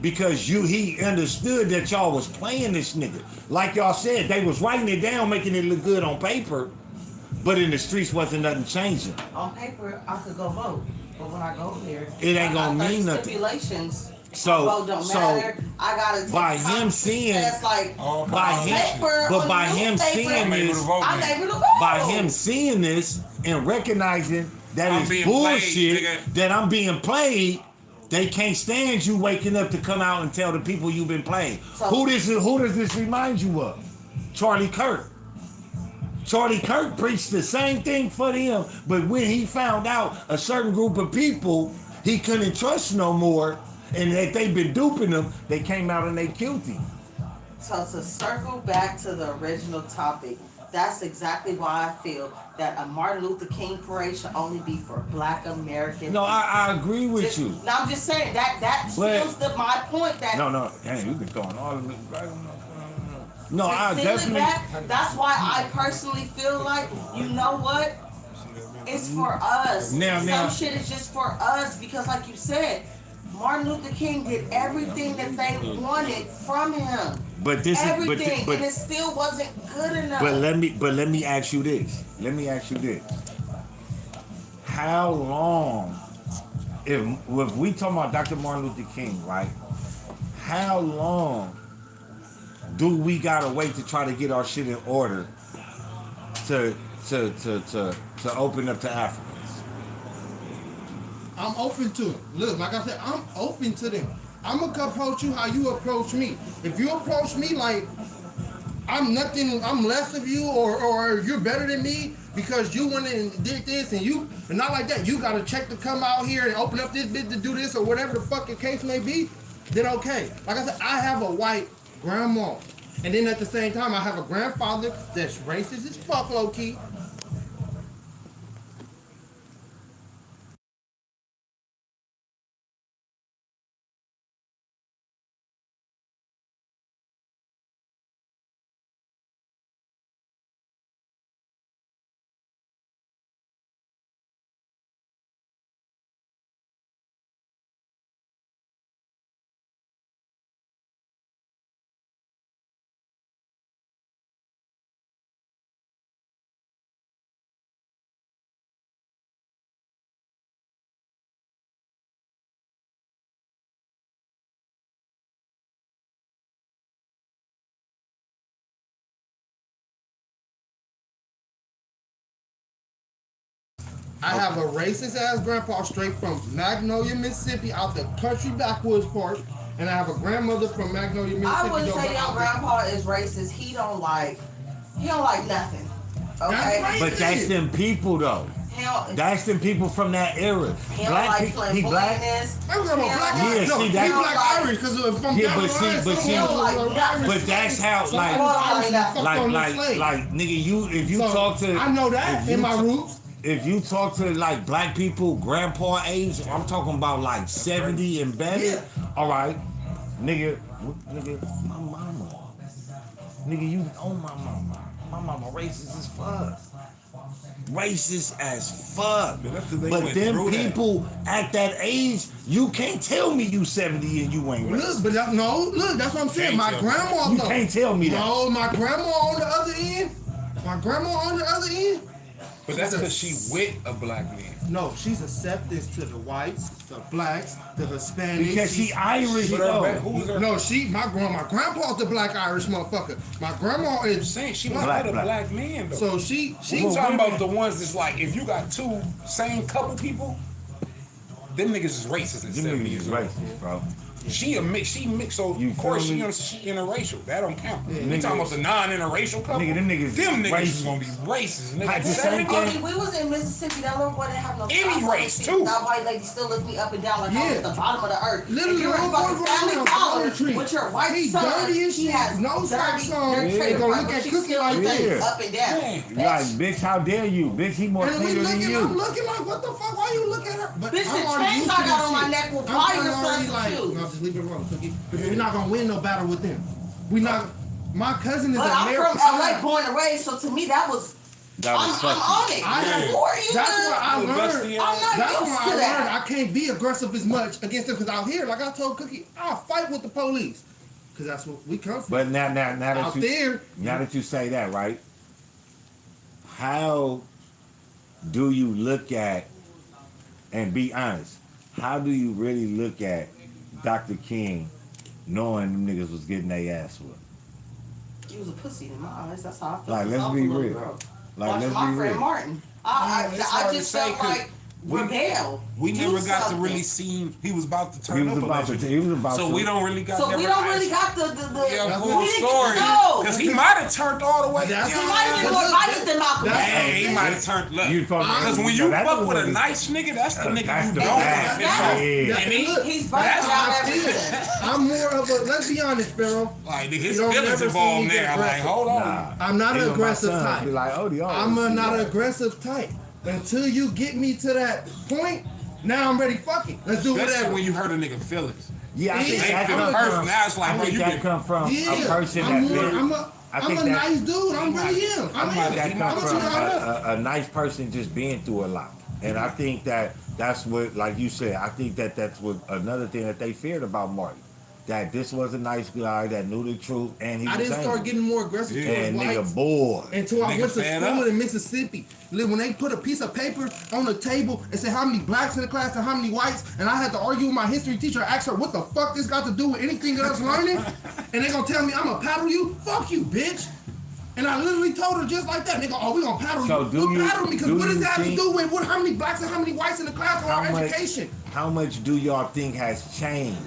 Because he understood that y'all was playing this nigga. Like y'all said, they was writing it down, making it look good on paper, but in the streets wasn't nothing changing. On paper, I could go vote, but when I go there, It ain't gonna I got mean nothing. Stipulations. So- my vote don't so matter. I gotta take by him competency seeing- tests, like All By power. him, paper, but on by the him newspaper, seeing I'm able this, to vote I'm now. able to vote. by him seeing this and recognizing that I'm it's being bullshit, played, nigga. that I'm being played, they can't stand you waking up to come out and tell the people you've been playing. So- Who does this remind you of? Charlie Kirk. Charlie Kirk preached the same thing for them, but when he found out a certain group of people he couldn't trust no more, and that they've been duping him, they came out and they killed him. So to circle back to the original topic, that's exactly why I feel that a Martin Luther King parade should only be for Black Americans. No, I agree with you. No, I'm just saying that But- feels my point that No, damn, you've been throwing all of it. No, to I send it definitely. back, that's why I personally feel like, you know what? It's for us. Now- Some shit is just for us because, like you said, Martin Luther King did everything that they wanted from him. But this Everything, is, but and it still wasn't good enough. let me ask you this. Let me ask you this. How long, if we talking about Dr. Martin Luther King, right? How long do we gotta wait to try to get our shit in order to open up to Africans? I'm open to it. Look, like I said, I'm open to them. I'm gonna approach you how you approach me. If you approach me like I'm nothing, I'm less of you, or you're better than me because you went and did this and not like that. You got a check to come out here and open up this bit to do this or whatever the fucking case may be. Then okay. Like I said, I have a white grandma, and then at the same time I have a grandfather that's racist as fuck, low key. I have a racist ass grandpa straight from Magnolia, Mississippi, out the country backwoods part, and I have a grandmother from Magnolia, Mississippi. I wouldn't say though, your grandpa is racist. He don't like nothing. Okay? That's But that's them people though. He don't, That's them people from that era. he don't like He black. flamboyantness. I'm talking about black He Yeah, Irish. No, see, he that- black Irish because from Yeah, down but the see- line, but some see- people Like are nothing. Irish. But that's how Some like Irish and fucked like on like the slave. like nigga, you if you So, talk to I know that if in you my t- roots. If you talk to like black people, grandpa age, I'm talking about like 70 and better. Yeah. All right, nigga, my mama, nigga, you own my mama. My mama racist as fuck. Racist as fuck. But that's 'cause they But went them through that. people at that age, you can't tell me you 70 and you ain't Look, racist. but look, that's what I'm saying. Can't My tell grandma, You though. can't tell me that. No, my grandma on the other end. My grandma on the other end. But that's because she with a black man. No, she's acceptance to the whites, the blacks, the Hispanics. Because she Irish But her though. who's her? No, my grandpa's the black Irish motherfucker. My grandma I'm is saying she was Black, with a black. black man though. so she We talking about the ones that's like, if you got two same couple people, them niggas is racist at Them 70 niggas years is old. racist, bro. She mixed, so You of course feel she, me? you know, she interracial. That don't count. Yeah, We talking about niggas- the non-interracial couple. Nigga, them niggas them is niggas is racist. gonna be racist. Like the Nigga, same I thing. mean, we was in Mississippi. That little boy didn't have no. Any I race, see too. That white lady still looked me up and down like I Yeah. was the bottom of the earth. Literally, If you're a little fucking boy family from collar Dollar Tree. with your white He son, dirty as he shit, has no dirty, socks on, dirty Yeah. trailer gonna park, look but at she Cookie still like looks that. up and down. Dang. You like, bitch, how dare you? Bitch, he more And we cleaner than looking, I'm you. looking like, what the fuck? Why you look at her? But Bitch, the I'm already chains used I to got this on my shit. neck will I'm buy your already son some like, shoes. no, just leave it alone, Cookie. Because we're not gonna win no battle with them. We not. My cousin is But I'm American. from LA, born and raised, so to me that was. That was I'm fucking. on it. I Yeah. Who are you? That's what I The learned. bestie I'm not That's used why to I learned that. I can't be aggressive as much against them because out here, like I told Cookie, I'll fight with the police. Because that's what we come from. But now Out that you there, now that you say that, right? How do you look at and be honest? How do you really look at Dr. King knowing them niggas was getting their ass whipped? He was a pussy in my eyes. That's how I feel. Like, since let's I was be a little real. girl. Like, Watching let's my be friend real. Martin. Yeah, I it's hard to just say, felt 'cause like rebel. We Do never got to something. really see he was about to He turn was up about to. allegedly. He was about So to. we don't really got. So we never don't really asked- got the Yeah, we full didn't story. get to know. Because he might have turned all the way. That's down. He might have been But more look, violent than Malcolm that's- X. Hey, he might have turned left. You fucking- Because when Yeah, you that's fuck the with a one. nice nigga, that's the nigga That's you the don't bad. want. Yeah. And he, He's burning That's out how I everything. I'm more of a, let's be honest, Pharaoh. like nigga, his You don't feelings never see involved me get now. Like, aggressive. hold on. Nah. I'm not an Even my aggressive son type. Be like, oh, the I'm not an aggressive type. Until you get me to that point, now I'm ready. Fuck it. Let's do Especially whatever. when you hurt a nigga feelings. Yeah, I think Yeah, that They feel come personal. from. Now it's like, I bro, think you that been. come from Yeah, a person I'm that more, been. I'm think a that- nice dude. I'm really am. I think that I'm comes gonna from tell you how a nice person just being through a lot. And I think that's what, like you said, I think that's what another thing that they feared about Martin. That this was a nice guy that knew the truth and he I was didn't start angry. getting more aggressive And towards nigga whites bored. until I Nigga went to fed school up. in Mississippi. When they put a piece of paper on the table and said how many blacks in the class and how many whites, and I had to argue with my history teacher, ask her what the fuck this got to do with anything that I was learning, and they gonna tell me I'm gonna paddle you? Fuck you, bitch. And I literally told her just like that. They go, oh, we gonna paddle So you. do Well, you- paddle me, because do what does you that have to think- do with how many blacks and how many whites in the class or our education? How much do y'all think has changed?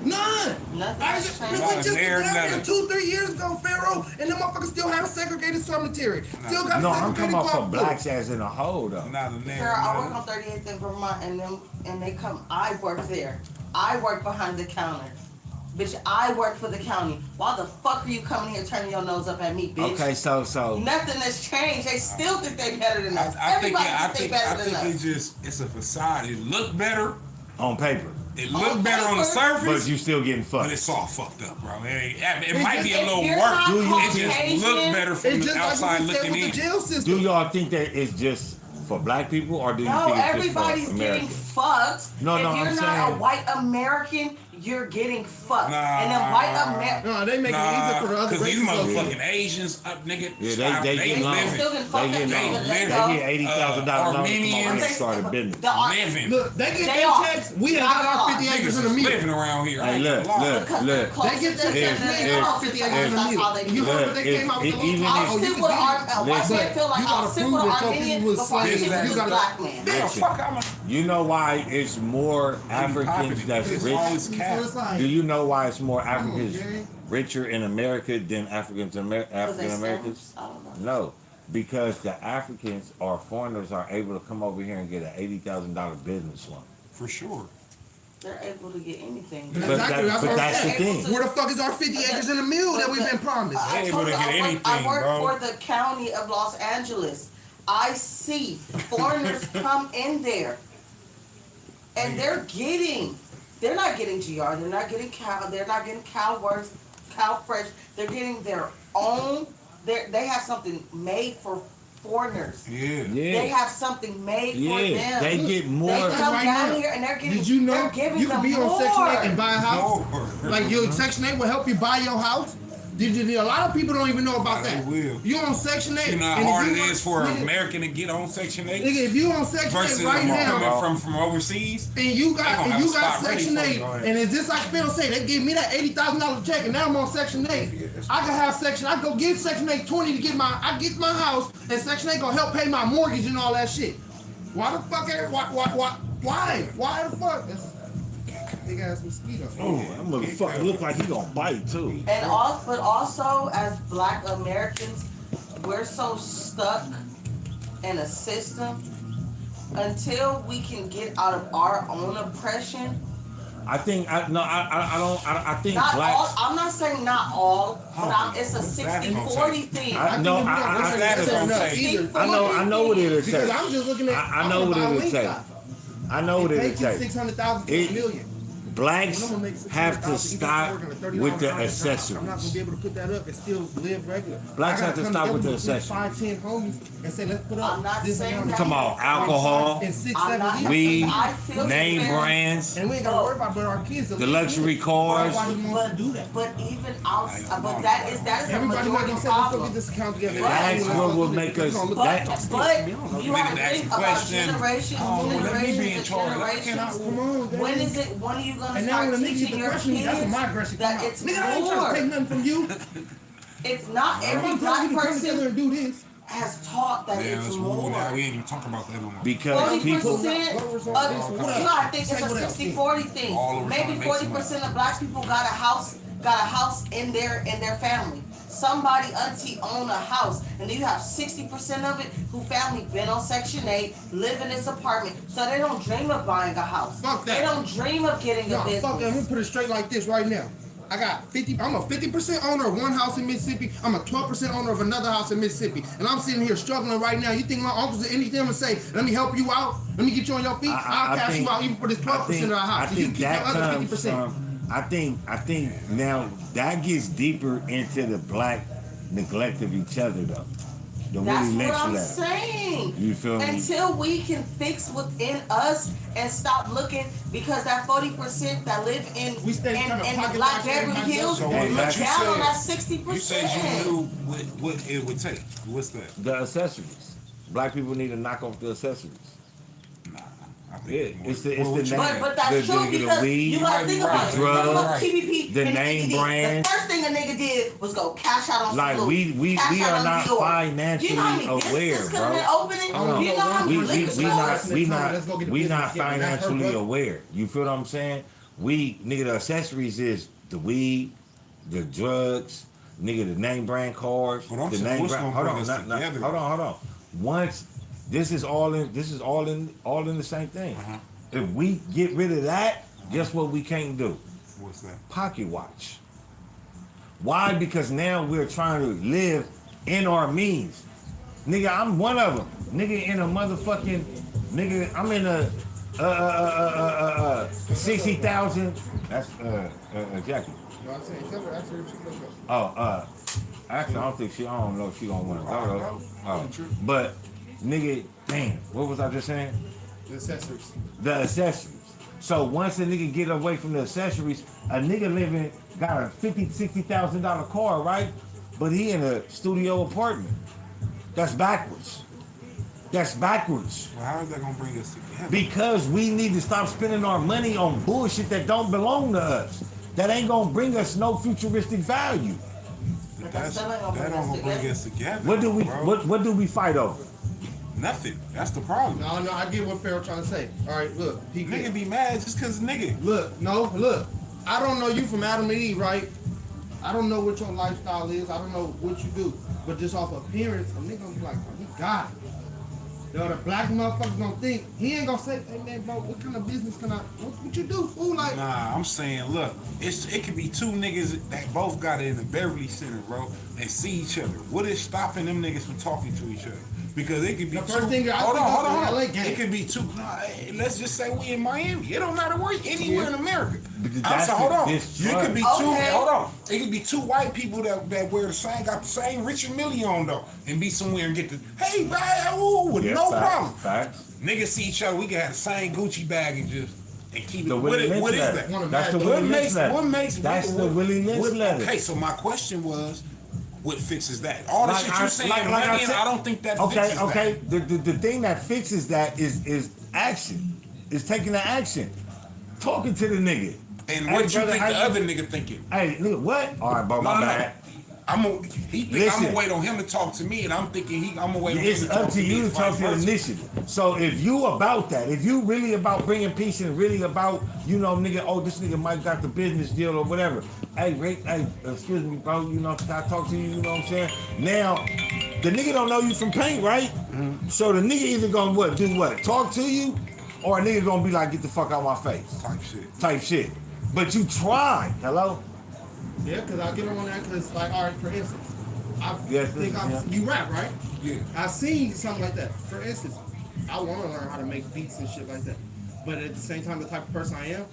None. Nothing I has just, changed. we Not just there, down there nothing. 2-3 years ago, Pharaoh, and them motherfuckers still had a segregated cemetery. Still got No, a I'm talking segregated about for park. blacks as in a whole though. Not a Sarah, I work name. on 38th in Vermont, and they come. I work there. I work behind the counter. Bitch, I work for the county. Why the fuck are you coming here turning your nose up at me, bitch? Okay, so Nothing has changed. They still think they better than us. I think Everybody think they better than it's us. just it's a facade. It look better. on paper, It look better on the paper. but surface, you still getting but fucked. it's all fucked up, bro. It might be a If little you're work. not Do you It just look Caucasian, better from It's the just like outside what we said looking with the in. jail Do system. y'all think that it's just for black people, or do you No, think it's everybody's just for getting Americans? fucked. No, if no, you're I'm not saying- a white American, you're getting fucked. Nah. And then white America. No, they make it easier for the other Cause these races. though. motherfucking Asians, nigga, Yeah, stop, they get long. living. Still getting fucked They up. get long. They They go. get $80,000 loan to come over here and start a business. Living. Look, they get They their are. checks. We They done got are. our 50 acres Niggas in the is meal. living around here. I Hey, ain't look, gonna lie. look. Because they're closer They get to their the- checks. the- They the- got 50 acres in the That's meal. how they You do heard it. what they came out with? Even the I'll if- oh, sit you with can white Listen. man feel like You I'll gotta sit prove with that an your Armenian people was before I slaves. sit You with a gotta- black man. Yeah, Listen. fuck, I'm a You know why it's more Africans that's It's rich? always cap. So it's like, Do you know why it's more Africans Jay. richer in America than African Americans? I don't know. No, because the Africans or foreigners are able to come over here and get an $80,000 business loan. For sure. They're able to get anything. But But, exactly, that, that's but what I'm that's the saying. thing. where the fuck is our 50 acres in the meal that we've been promised? I They told able you, to get I anything, work bro. for the county of Los Angeles. I see foreigners come in there, and they're not getting GR, they're not getting CalWorks, CalFresh. They're getting their own. They have something made for foreigners. Yeah. They Yeah, have something made for yeah, them. they get more. They come Right down now. here and they're getting. Did you know they're giving you can them be on more. Section 8 and buy a house? No. Like your Section 8 will help you buy your house. A lot of people don't even know about They that. will. You on Section 8. You know and how hard if it you is for want- an nigga, American to get on Section 8 Nigga, if you on Section 8 versus right them now, coming from overseas. and you They got gonna and you have a got spot ready Section for you. 8, Go ahead. and it's just like Phil said, they give me that $80,000 check, and now I'm on Section 8. I can have Section. I go give Section 8 20 to get I get my house, and Section 8 gonna help pay my mortgage and all that shit. Why the fuck? Why the fuck? That's big ass mosquito. Oh, that motherfucker look like he gonna bite too. But also as Black Americans, we're so stuck in a system until we can get out of our own oppression. I think I think Not blacks. all. I'm not saying not all, but it's a What's that 60-40 thing. I know. I that is gonna say. I know what it'll Because say. I'm just looking at. I know what it'll say. I know what it'll say. 600,000 to It- a million. Blacks I'm gonna make have to 600,000 stop even if I'm working a with 30 the hour job. I'm not accessories. gonna be able to put that up and still live regular. Blacks I have gotta to come stop with together the between 5-10 homies and say let's put up. I'm not this saying amount of that. Come on, alcohol, in 6, I'm 7 not- years. weed, I feel name fair. brands, And we ain't gotta worry about but our kids. the luxury cars. Why he wants to do that? But even outside, but that is a Everybody might majority gonna say let's go problem. get this account together. That's what will make us. But That, you Nigga have to to ask think a about question. generations, Oh, well, let me be in generations, charge. and I cannot- generations. Come on, Daddy. When are you gonna And now start when a nigga get teaching the your question, that's when kids my aggression come that out. it's Nigga, I ain't trying to more? take nothing from you. It's not every I'm telling black you to come together person and do this. has taught that Yeah, it's it's rule now. We more. ain't even talking about that no more. because people. 40%, What was all you this? What gotta think Say it's a what else? 60-40 thing. All over Maybe trying to make some 40% of black people got a house in their family. Somebody auntie own a house, and then you have 60% of it who family been on Section 8, live in this apartment, so they don't dream of buying a house. Fuck that. They don't dream of getting No, a fuck that. I'm business. gonna put it straight like this right now. I'm a 50% owner of one house in Mississippi. I'm a 12% owner of another house in Mississippi. And I'm sitting here struggling right now. You think my uncles or anything gonna say, let me help you out? Let me get you on your feet? I'll cash you out even for this 12% of the house. I And you think keep your that other comes 50%. from. I think now that gets deeper into the black neglect of each other though. The That's really what next I'm level. saying. You feel me? Until we can fix within us and stop looking, because that 40% that live in We stay trying to the pocket Black watch Beverly everybody Hills, else. So Hey, what that's- you down on that said, 60%. you said you knew what it would take. What's that? The accessories. Black people need to knock off the accessories. Nah, I think Yeah, it's the what name. you- But that's The- true the because weed, you gotta think right, about it. the drugs, Think about PVP the and name nigga did. brand. The first thing a nigga did was go cash out on Like, Salute, we cash out are on not Dior. financially Do you know how many aware, businesses could have bro. been opening? Hold on. Do you know how many we liquor not stores? Let's go get the we business not together. That's her financially brother. aware. You feel what I'm saying? Nigga, the accessories is the weed, the drugs, nigga, the name brand cars, But I'm the saying, name what's brand. gonna Hold bring on, us not, together? hold on. Once this is all in the same thing. Uh-huh. If we get rid of that, guess what we can't do? What's that? Pocket watch. Why? Because now we're trying to live in our means. Nigga, I'm one of them. Nigga, in a motherfucking nigga, I'm in a 60,000. That's Jackie. No, I'm saying, tell her, ask her if she can go. Oh, actually, I don't think I don't know if she gonna want to go though. Oh, True. but nigga, damn, what was I just saying? The accessories. The accessories. So once a nigga get away from the accessories, a nigga living got a $50,000-$60,000 car, right? But he in a studio apartment. That's backwards. That's backwards. Well, how is that gonna bring us together? Because we need to stop spending our money on bullshit that don't belong to us. That ain't gonna bring us no futuristic value. But That's, still ain't gonna that bring don't us gonna bring together. us together. What do we bro. what do we fight over? Nothing. That's the problem. No, I get what Pharaoh trying to say. All right, look, Nigga be mad just cause nigga. Look. I don't know you from Adam and Eve, right? I don't know what your lifestyle is. I don't know what you do. But just off appearance, a nigga gonna be like, oh, he got it. Yo, the black motherfucker gonna think, he ain't gonna say, hey man, bro, what kind of business can what you do, fool? Like, Nah, I'm saying, look, it could be two niggas that both got it in the Beverly Center, bro, and see each other. What is stopping them niggas from talking to each other? Because it could be The two. first thing I Hold think on. of is LA gang. It could be two. Nah, hey, let's just say we in Miami. It don't matter where, anywhere in America. But I'm that's saying, hold on. this You could be trust. two. Okay. Hold on. It could be two white people that wear the same, got the same Richard Mille on though, and be somewhere and get the hey, man, ooh, with Yeah, no facts, problem. Facts. Niggas see each other. We can have the same Gucci bag and just and keep The it. Willie Lynch What is letter. that? That's the What Willie Lynch letter. What makes That's the Willie Lynch letter. Okay, so my question was, what fixes that? All the Like shit I- you're saying, like I money, said- I don't think that Okay, fixes okay. that. The thing that fixes that is action. Is taking the action. Talking to the nigga. And Hey, what you brother, think how the you- other nigga thinking? Hey, nigga, what? All right, bro, my bad. He think I'm Listen. gonna wait on him to talk to me, and I'm thinking I'm gonna wait on him It's to talk up to me. you to talk vice to the versa. initiative. So if you about that, if you really about bringing peace and really about, you know, nigga, oh, this nigga might got the business deal or whatever. Hey, Rick, hey, excuse me, bro, you know, can I talk to you, you know what I'm saying? Now, the nigga don't know you from paint, right? So the nigga either gonna what, do what, talk to you, or a nigga gonna be like, get the fuck out my face, type shit. But you try, hello? yeah, because I get on that because, like, all right, for instance, Yes, yeah. you rap, right? Yeah. I seen something like that. For instance, I want to learn how to make beats and shit like that. But at the same time, the type of person I am,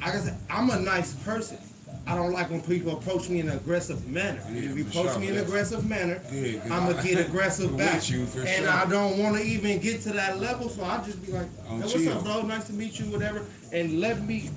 like I said, I'm a nice person. I don't like when people approach me in an aggressive manner. Yeah, If you for approach sure, me in yeah. an aggressive manner, Yeah, 'cause I'm going to get aggressive with back. you, for And sure. I don't want to even get to that level, so I just be like, I'm hey, what's chill. up, bro? Nice to meet you, whatever. And let me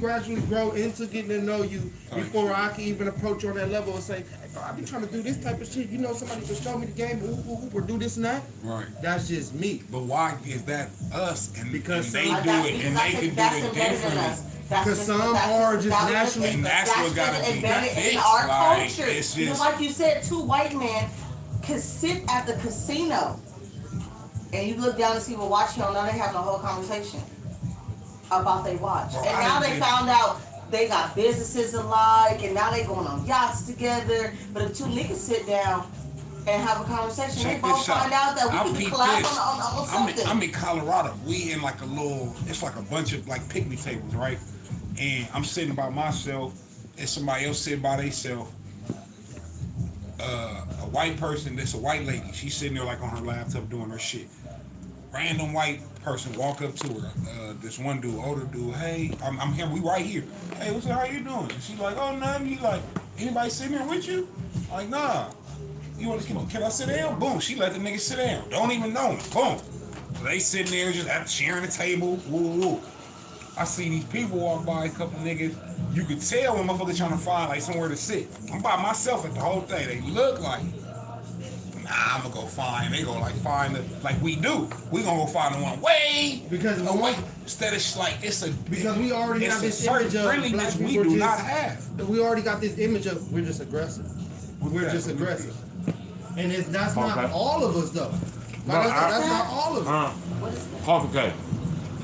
gradually grow into getting to know you before I can even approach you on that level and say, hey, bro, I be trying to do this type of shit. You know, somebody can show me the game, or do this and that. Right. That's just me. But why is that us and Because they Like, do that's it because and I they think can that's do it embedded in differently? us. That's Because just- some that's are just- just that was naturally- And that's what gotta be embedded in fixed, our like, culture. it's Because just- like you said, two white men could sit at the casino and you look down and see what watch you on, now they having a whole conversation about they watch. Bro, And I now didn't they get- found out they got businesses alike and now they going on yachts together. But if two niggas sit down and have a conversation, Check they both this out. find out that I we can peeped collab this. on something. I'm in Colorado. We in like a little, it's like a bunch of like picnic tables, right? And I'm sitting by myself, and somebody else sitting by themselves. A white person, that's a white lady. She's sitting there like on her laptop doing her shit. Random white person walk up to her. This one dude, older dude. Hey, I'm here. We right here. Hey, what's up? How you doing? And she's like, oh, nothing. He like, anybody sitting here with you? Like, nah. You want to? Can I sit down? Boom. She let the nigga sit down. Don't even know him. Boom. So they sitting there just sharing the table. Woo woo. I see these people walk by, a couple niggas. You could tell when motherfuckers trying to find like somewhere to sit. I'm by myself at the whole thing. They look like, nah, I'm gonna go find. They go like find the like we do. We gonna go find the one way Because we away. want- Instead of like it's a Because we already it's have a this certain image of friendliness black we people do just- not have. We already got this image of we're just aggressive. We're that? just aggressive. And that's not Okay. all of us though. No, Like, I- that's not all of us. What is that? Coffee cake.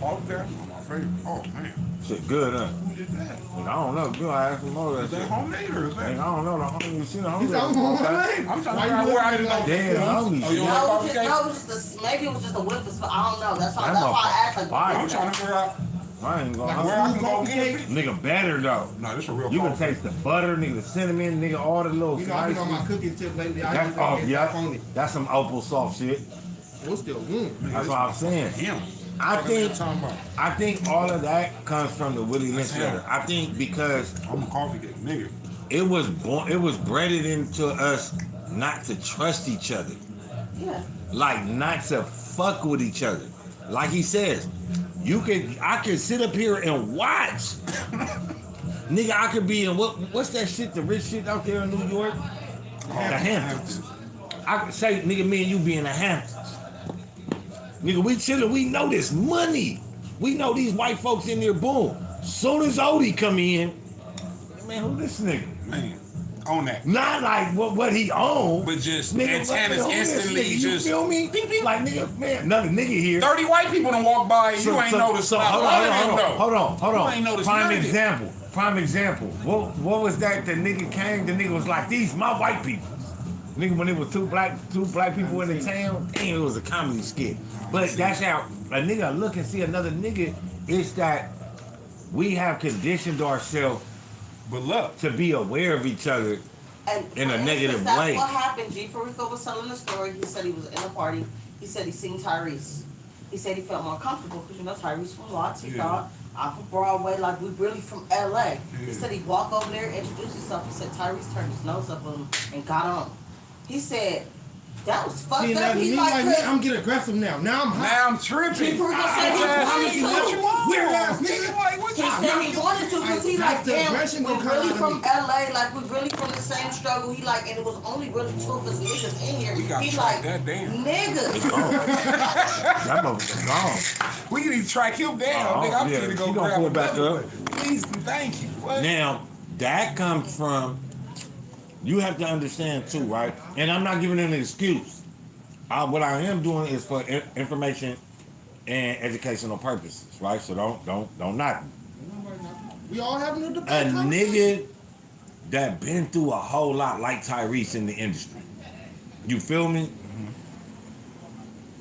Oh, that's my favorite. Oh man, Shit good, huh? who did that? Nigga, I don't know. You gotta ask some more of Is that that shit. homemade or is Nigga, that? I don't know. The homie, you seen the He's homie? like, Okay. I'm trying to Why figure you out where I looking didn't like know. Damn, homie. Oh, you shit. want No, coffee it cake? was just maybe it was just a whip. I don't know. That's why. That That's why I asked. motherfucker Like, I'm trying to figure out I ain't gonna. where I can go get it. Nigga better though. No, this is a real You can coffee. taste the butter, nigga, the cinnamon, nigga, all the little You know, I've been on my slices. cooking tip lately. I That's just oh get yeah, back on it. that's some opal soft shit. We're still good. That's what I'm saying. Him. I What are you think talking about? I think all of that comes from the Willie Lynch That's him. letter. I think because I'm a coffee cake nigga. it was bred into us not to trust each other. yeah. Like not to fuck with each other. Like he says, I can sit up here and watch. Nigga, I could be in what's that shit, the rich shit out there in New York? The Hamptons. I could say, nigga, me and you be in the Hamptons. Nigga, we chillin', we know this money. We know these white folks in there, boom. Soon as Odie come in, man, who this nigga? Man, on that. Not like what he owned. But just nigga, antennas who this instantly nigga, just. you feel me? Ding, ding. Like, nigga, man, another nigga here. 30 white people done walk by and you ain't noticed. Hold on. You ain't noticed Prime none of it. example. What was that? The nigga came. The nigga was like, "These my white people." Nigga, when it was two black people in the town, damn, it was a comedy skit. But that's how a nigga look and see another nigga. It's that we have conditioned ourselves But look, to be aware of each other. And In a for negative instance, way. That's what happened. G. Perico was telling the story. He said he was in a party. He said he seen Tyrese. He said he felt more comfortable because you know Tyrese from Watts. He Yeah. thought I'm from Broadway, like we really from LA. Yeah. He said he walked over there, introduced himself. He said Tyrese turned his nose up on him and got on. He said that was fucked See, up. now, He me, like, like me, I'm getting aggressive now. Now I'm hot. now I'm tripping. G. Perico said he wanted to. Weird ass nigga. Like, what He you said he wanted to because he That's like, the damn, aggression we gonna come really out of from me. LA, like we really from the same struggle. He like, and it was only really two of us niggas in here. We gotta He track like, that down. niggas. That motherfucker gone. We can even track him down, Oh, nigga. I'm yeah, finna he go gonna grab pull a back up. Please, thank you. What? Now, that comes from, you have to understand too, right? And I'm not giving an excuse. What I am doing is for information and educational purposes, right? So don't knock me. We all having a debate. A conversation. nigga that been through a whole lot like Tyrese in the industry. You feel me?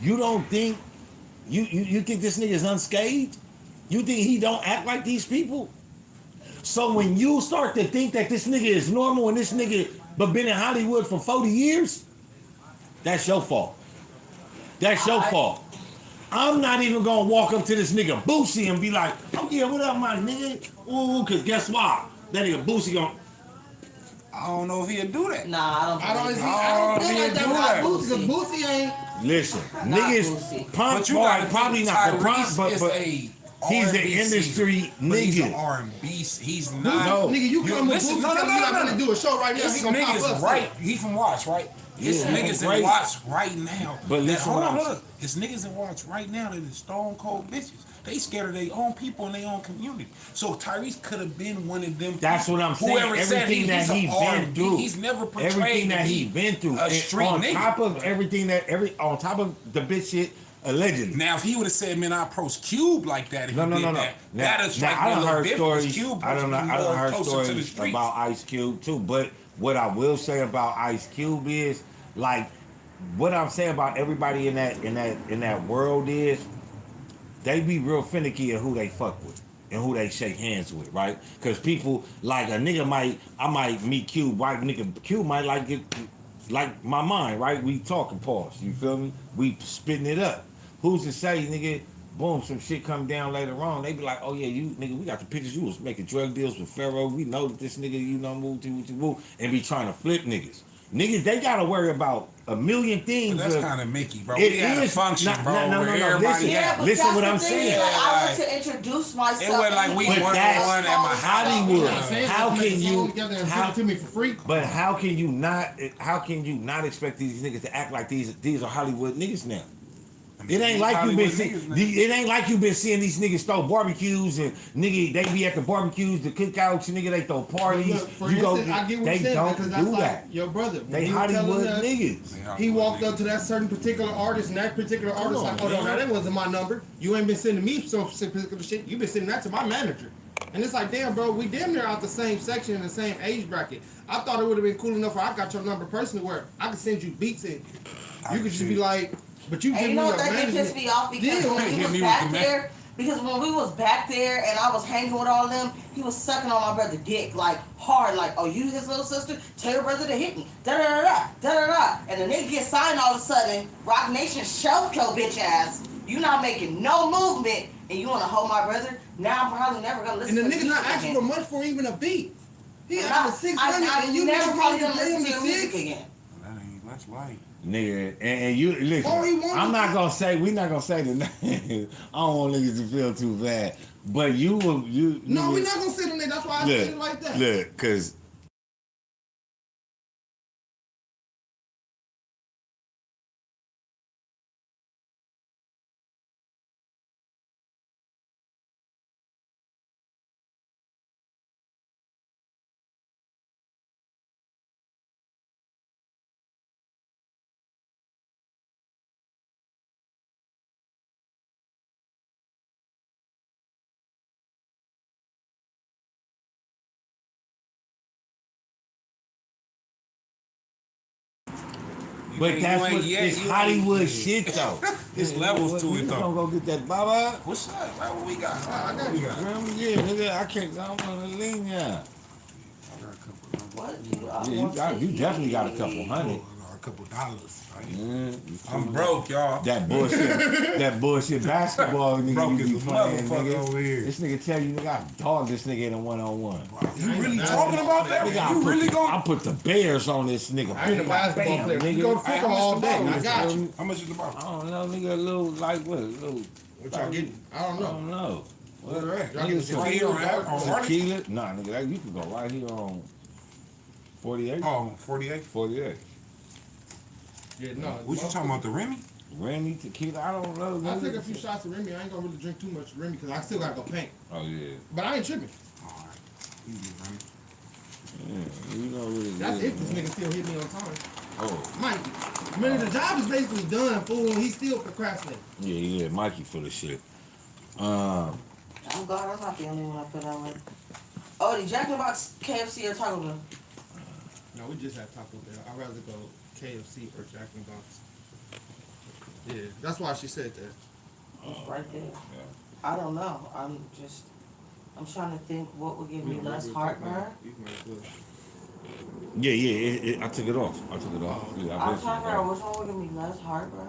You don't think you think this nigga is unscathed? You think he don't act like these people? So when you start to think that this nigga is normal and this nigga but been in Hollywood for 40 years, that's your fault. That's your fault. I'm not even gonna walk up to this nigga Boosie and be like, oh yeah, what up, my nigga? Ooh, cause guess what? That nigga Boosie gonna I don't know if he'll do that. Nah, I don't believe I don't feel like that do with Boosie. 'Cause Boosie ain't. listen. Not Niggas Boosie. But you gotta probably think not the Tyrese prime, is but a he's an R&B industry singer, but he's an nigga. R&B. He's not. No. Nigga, you come with listen, Boosie, no, tell me I'm no. gonna do a show right now. This He gonna pop nigga's up. right. He from Watts, right? It's Yeah, niggas right. in Watts right now. But that, listen hold what on, I'm look. It's niggas in Watts right now that is stone cold bitches. They scared of their own people in their own community. So Tyrese could have been one of them. That's what I'm saying. Whoever said Everything that he's a he been R&B, through, he's never portrayed everything to that he be been through, a and street on nigga. top of everything on top of the bitch shit, allegedly. Now, if he would have said, "Man, I approach Cube like that," if No. he did that, that'd strike I me a done little heard different. 'cause stories. Cube I done more heard closer to the stories streets. about Ice Cube too. But what I will say about Ice Cube is, like, what I'm saying about everybody in that world is, they be real finicky at who they fuck with and who they shake hands with, right? Because people like a nigga I might meet Cube, white nigga Cube might like it, like my mind, right? We talking pause, you feel me? We spitting it up. Who's to say, nigga? Boom, some shit come down later on. They be like, oh yeah, you nigga, we got the pictures. You was making drug deals with Pharaoh. We know that this nigga, you know, move, and be trying to flip niggas. Niggas, they gotta worry about a million things. But that's kind of Mickey, bro. It We had a is- function, no, bro. no, where no, everybody listen. had- Yeah, but Listen that's what the I'm thing, saying. Like, I Like, want to introduce myself. it wasn't like we But one that's on one at my Hollywood. I'm saying, How let's make can a you? song together and How, give it to me for free? but how can you not? How can you not expect these niggas to act like these are Hollywood niggas now? It ain't like you been seeing. It ain't like you been seeing these niggas throw barbecues and nigga they be at the barbecues, the cookouts, nigga they throw parties. Look, for You go, instance, I get what they you're saying don't because that's do like that. your brother. When They he was telling Hollywood us, niggas. he walked up to that certain particular artist, and that particular artist on, like, oh no, man. that wasn't my number. You ain't been sending me some particular shit. You been sending that to my manager. And it's like, damn, bro, we damn near out the same section in the same age bracket. I thought it would have been cool enough where I got your number personally where I could send you beats in. You could just be like, but you And give you me know your what that did management. piss me off because Yeah, when hit we was me back with the there, because when we was back there and I was hanging with all them, he was sucking on my brother dick like hard, like, oh, you his little sister? Tell your brother to hit me. Da da da da da da da. And the nigga get signed all of a sudden. Rock Nation shoved your bitch ass. You not making no movement, and you want to hold my brother? Now I'm probably never gonna listen. And the to nigga not music asking again. for much for even a beat. He I'm asked not- for 600 I'm and you never niggas probably gonna gonna play him listen to the your music 6. again. That's light. nigga, and you listen. Or he wanted I'm not to- gonna say we not gonna say the name. I don't want niggas to feel too bad, but you. No, nigga, we're not gonna sit on there. That's why I said it like that. Look, cause but ain't- that's you ain't what yet, it's you ain't Hollywood yet. shit though. It's levels to We it gonna though. go get that baba. What's up? Man, what we got? I got What we you. got? Yeah, nigga, I can't. I don't want to lean ya. I got a couple. What? Yeah, you definitely got a couple hundred. A couple dollars. Right? Yeah, I'm broke, y'all. That bullshit basketball nigga Broke you as be a playing, motherfucker nigga. over here. This nigga tell you, nigga, I dog this nigga in a one-on-one. You really talking about that? Nigga, You really I going? put the bears on this nigga. I ain't a basketball Bam, player. nigga. You go to Hey, football all day. how much I the got bottle? you. How much is the I bottle? don't know, nigga, a little, like, what? A little, What y'all getting? I don't I know. don't know. What? Where at? Y'all getting Nigga, Right here on Hardy? tequila? Nah, nigga, that, you can go right here on 48. Oh, 48. 48. Yeah, no. What you talking about? The Remy? Remy, tequila, I don't know. I nigga. take a few shots of Remy. I ain't gonna really drink too much Remy because I still gotta go paint. Oh, yeah. But I ain't tripping. All right. You get Remy. Yeah, you know what it That's is, if this man. nigga still hit me on time. Oh, Mikey. Man, the job is basically done, fool, and he's still procrastinating. yeah, Mikey full of shit. I'm glad I'm not the only one I feel that way. Oh, the Jack in the Box, KFC, or Taco Bell? No, we just had Taco Bell. I'd rather go KFC or Jack in the Box. Yeah, that's why she said that. It's right there. I don't know. I'm trying to think what would give me less heartburn. You can make it. Yeah, I took it off. Yeah, I'm I trying to bet figure out which one would give me less heartburn.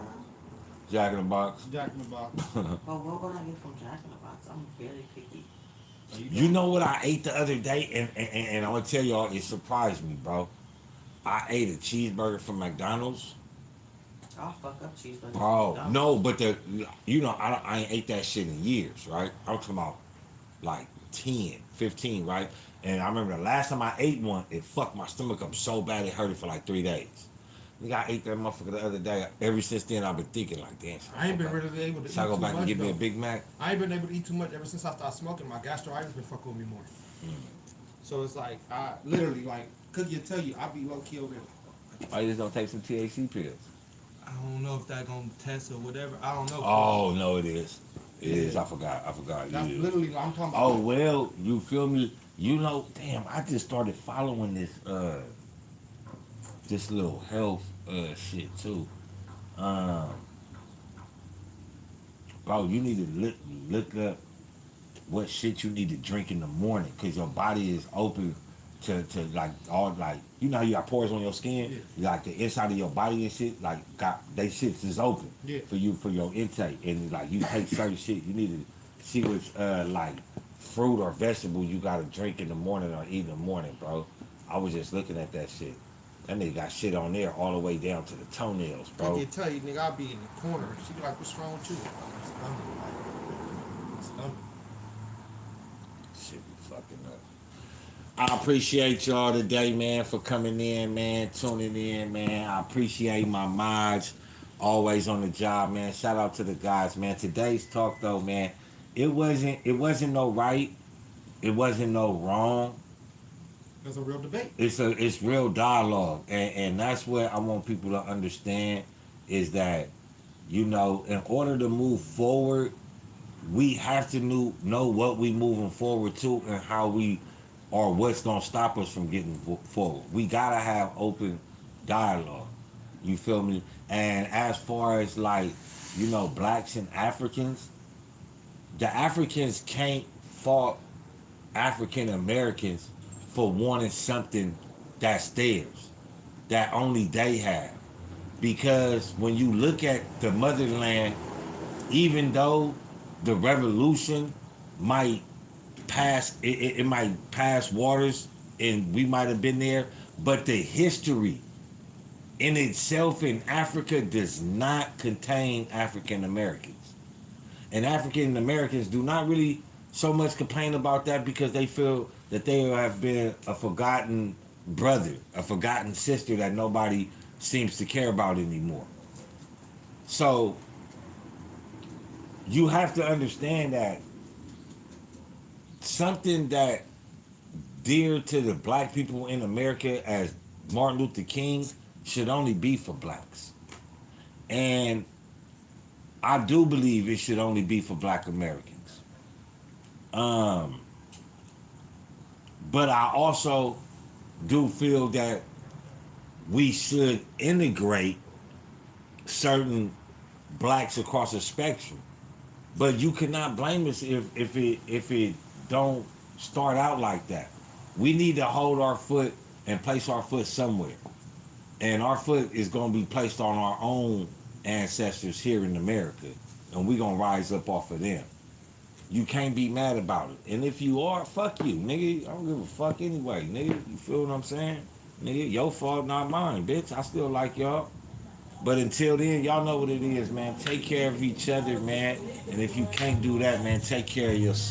Jack in the Box. Jack in the Box. But what would I get from Jack in the Box? I'm very picky. You know what I ate the other day, and I'm gonna tell y'all, it surprised me, bro. I ate a cheeseburger from McDonald's. I'll fuck up cheeseburgers. Bro, no, but I ain't ate that shit in years, right? I'm talking about like 10, 15, right? And I remember the last time I ate one, it fucked my stomach up so bad it hurt it for like 3 days. Nigga, I ate that motherfucker the other day. Ever since then, I've been thinking like, damn. I ain't been really able to eat Should I go too back and much, get me a though. Big Mac? I ain't been able to eat too much ever since I started smoking. My gastritis been fucking with me more. So it's like, I literally, like, Cookie will tell you, I be low-key over here. Why you just don't take some THC pills? I don't know if that gonna test or whatever. I don't know. Oh, no, it is. It is. I forgot. That's Yeah. literally what I'm talking about. Oh, well, you feel me? You know, damn, I just started following this little health shit too. Bro, you need to look up what shit you need to drink in the morning, because your body is open to like all, like, you know how you got pores on your skin? Like the inside of your body and shit, like they shits is open for you, for your intake. And like you take certain shit, you need to see which like fruit or vegetable you gotta drink in the morning or eat in the morning, bro. I was just looking at that shit. That nigga got shit on there all the way down to the toenails, bro. Cookie will tell you, nigga, I'll be in the corner. She be like, what's wrong with you? Stomach. Shit be fucking up. I appreciate y'all today, man, for coming in, man, tuning in, man. I appreciate my mods always on the job, man. Shout out to the guys, man. Today's talk, though, man, it wasn't no right, it wasn't no wrong. There's a real debate. It's real dialogue, and that's what I want people to understand, is that, you know, in order to move forward, we have to know what we moving forward to and how we, or what's gonna stop us from getting forward. We gotta have open dialogue. You feel me? And as far as, like, you know, blacks and Africans, the Africans can't fault African Americans for wanting something that's theirs, that only they have. Because when you look at the motherland, even though the revolution might pass, it might pass waters and we might have been there, but the history in itself in Africa does not contain African Americans. And African Americans do not really so much complain about that because they feel that they have been a forgotten brother, a forgotten sister that nobody seems to care about anymore. So you have to understand that something that dear to the black people in America as Martin Luther King should only be for blacks. And I do believe it should only be for black Americans. But I also do feel that we should integrate certain blacks across the spectrum. But you cannot blame us if it don't start out like that. We need to hold our foot and place our foot somewhere. And our foot is going to be placed on our own ancestors here in America. And we're going to rise up off of them. You can't be mad about it. And if you are, fuck you, nigga. I don't give a fuck anyway, nigga. You feel what I'm saying? Nigga, your fault, not mine, bitch. I still like y'all. But until then, y'all know what it is, man. Take care of each other, man. And if you can't do that, man, take care of yourself.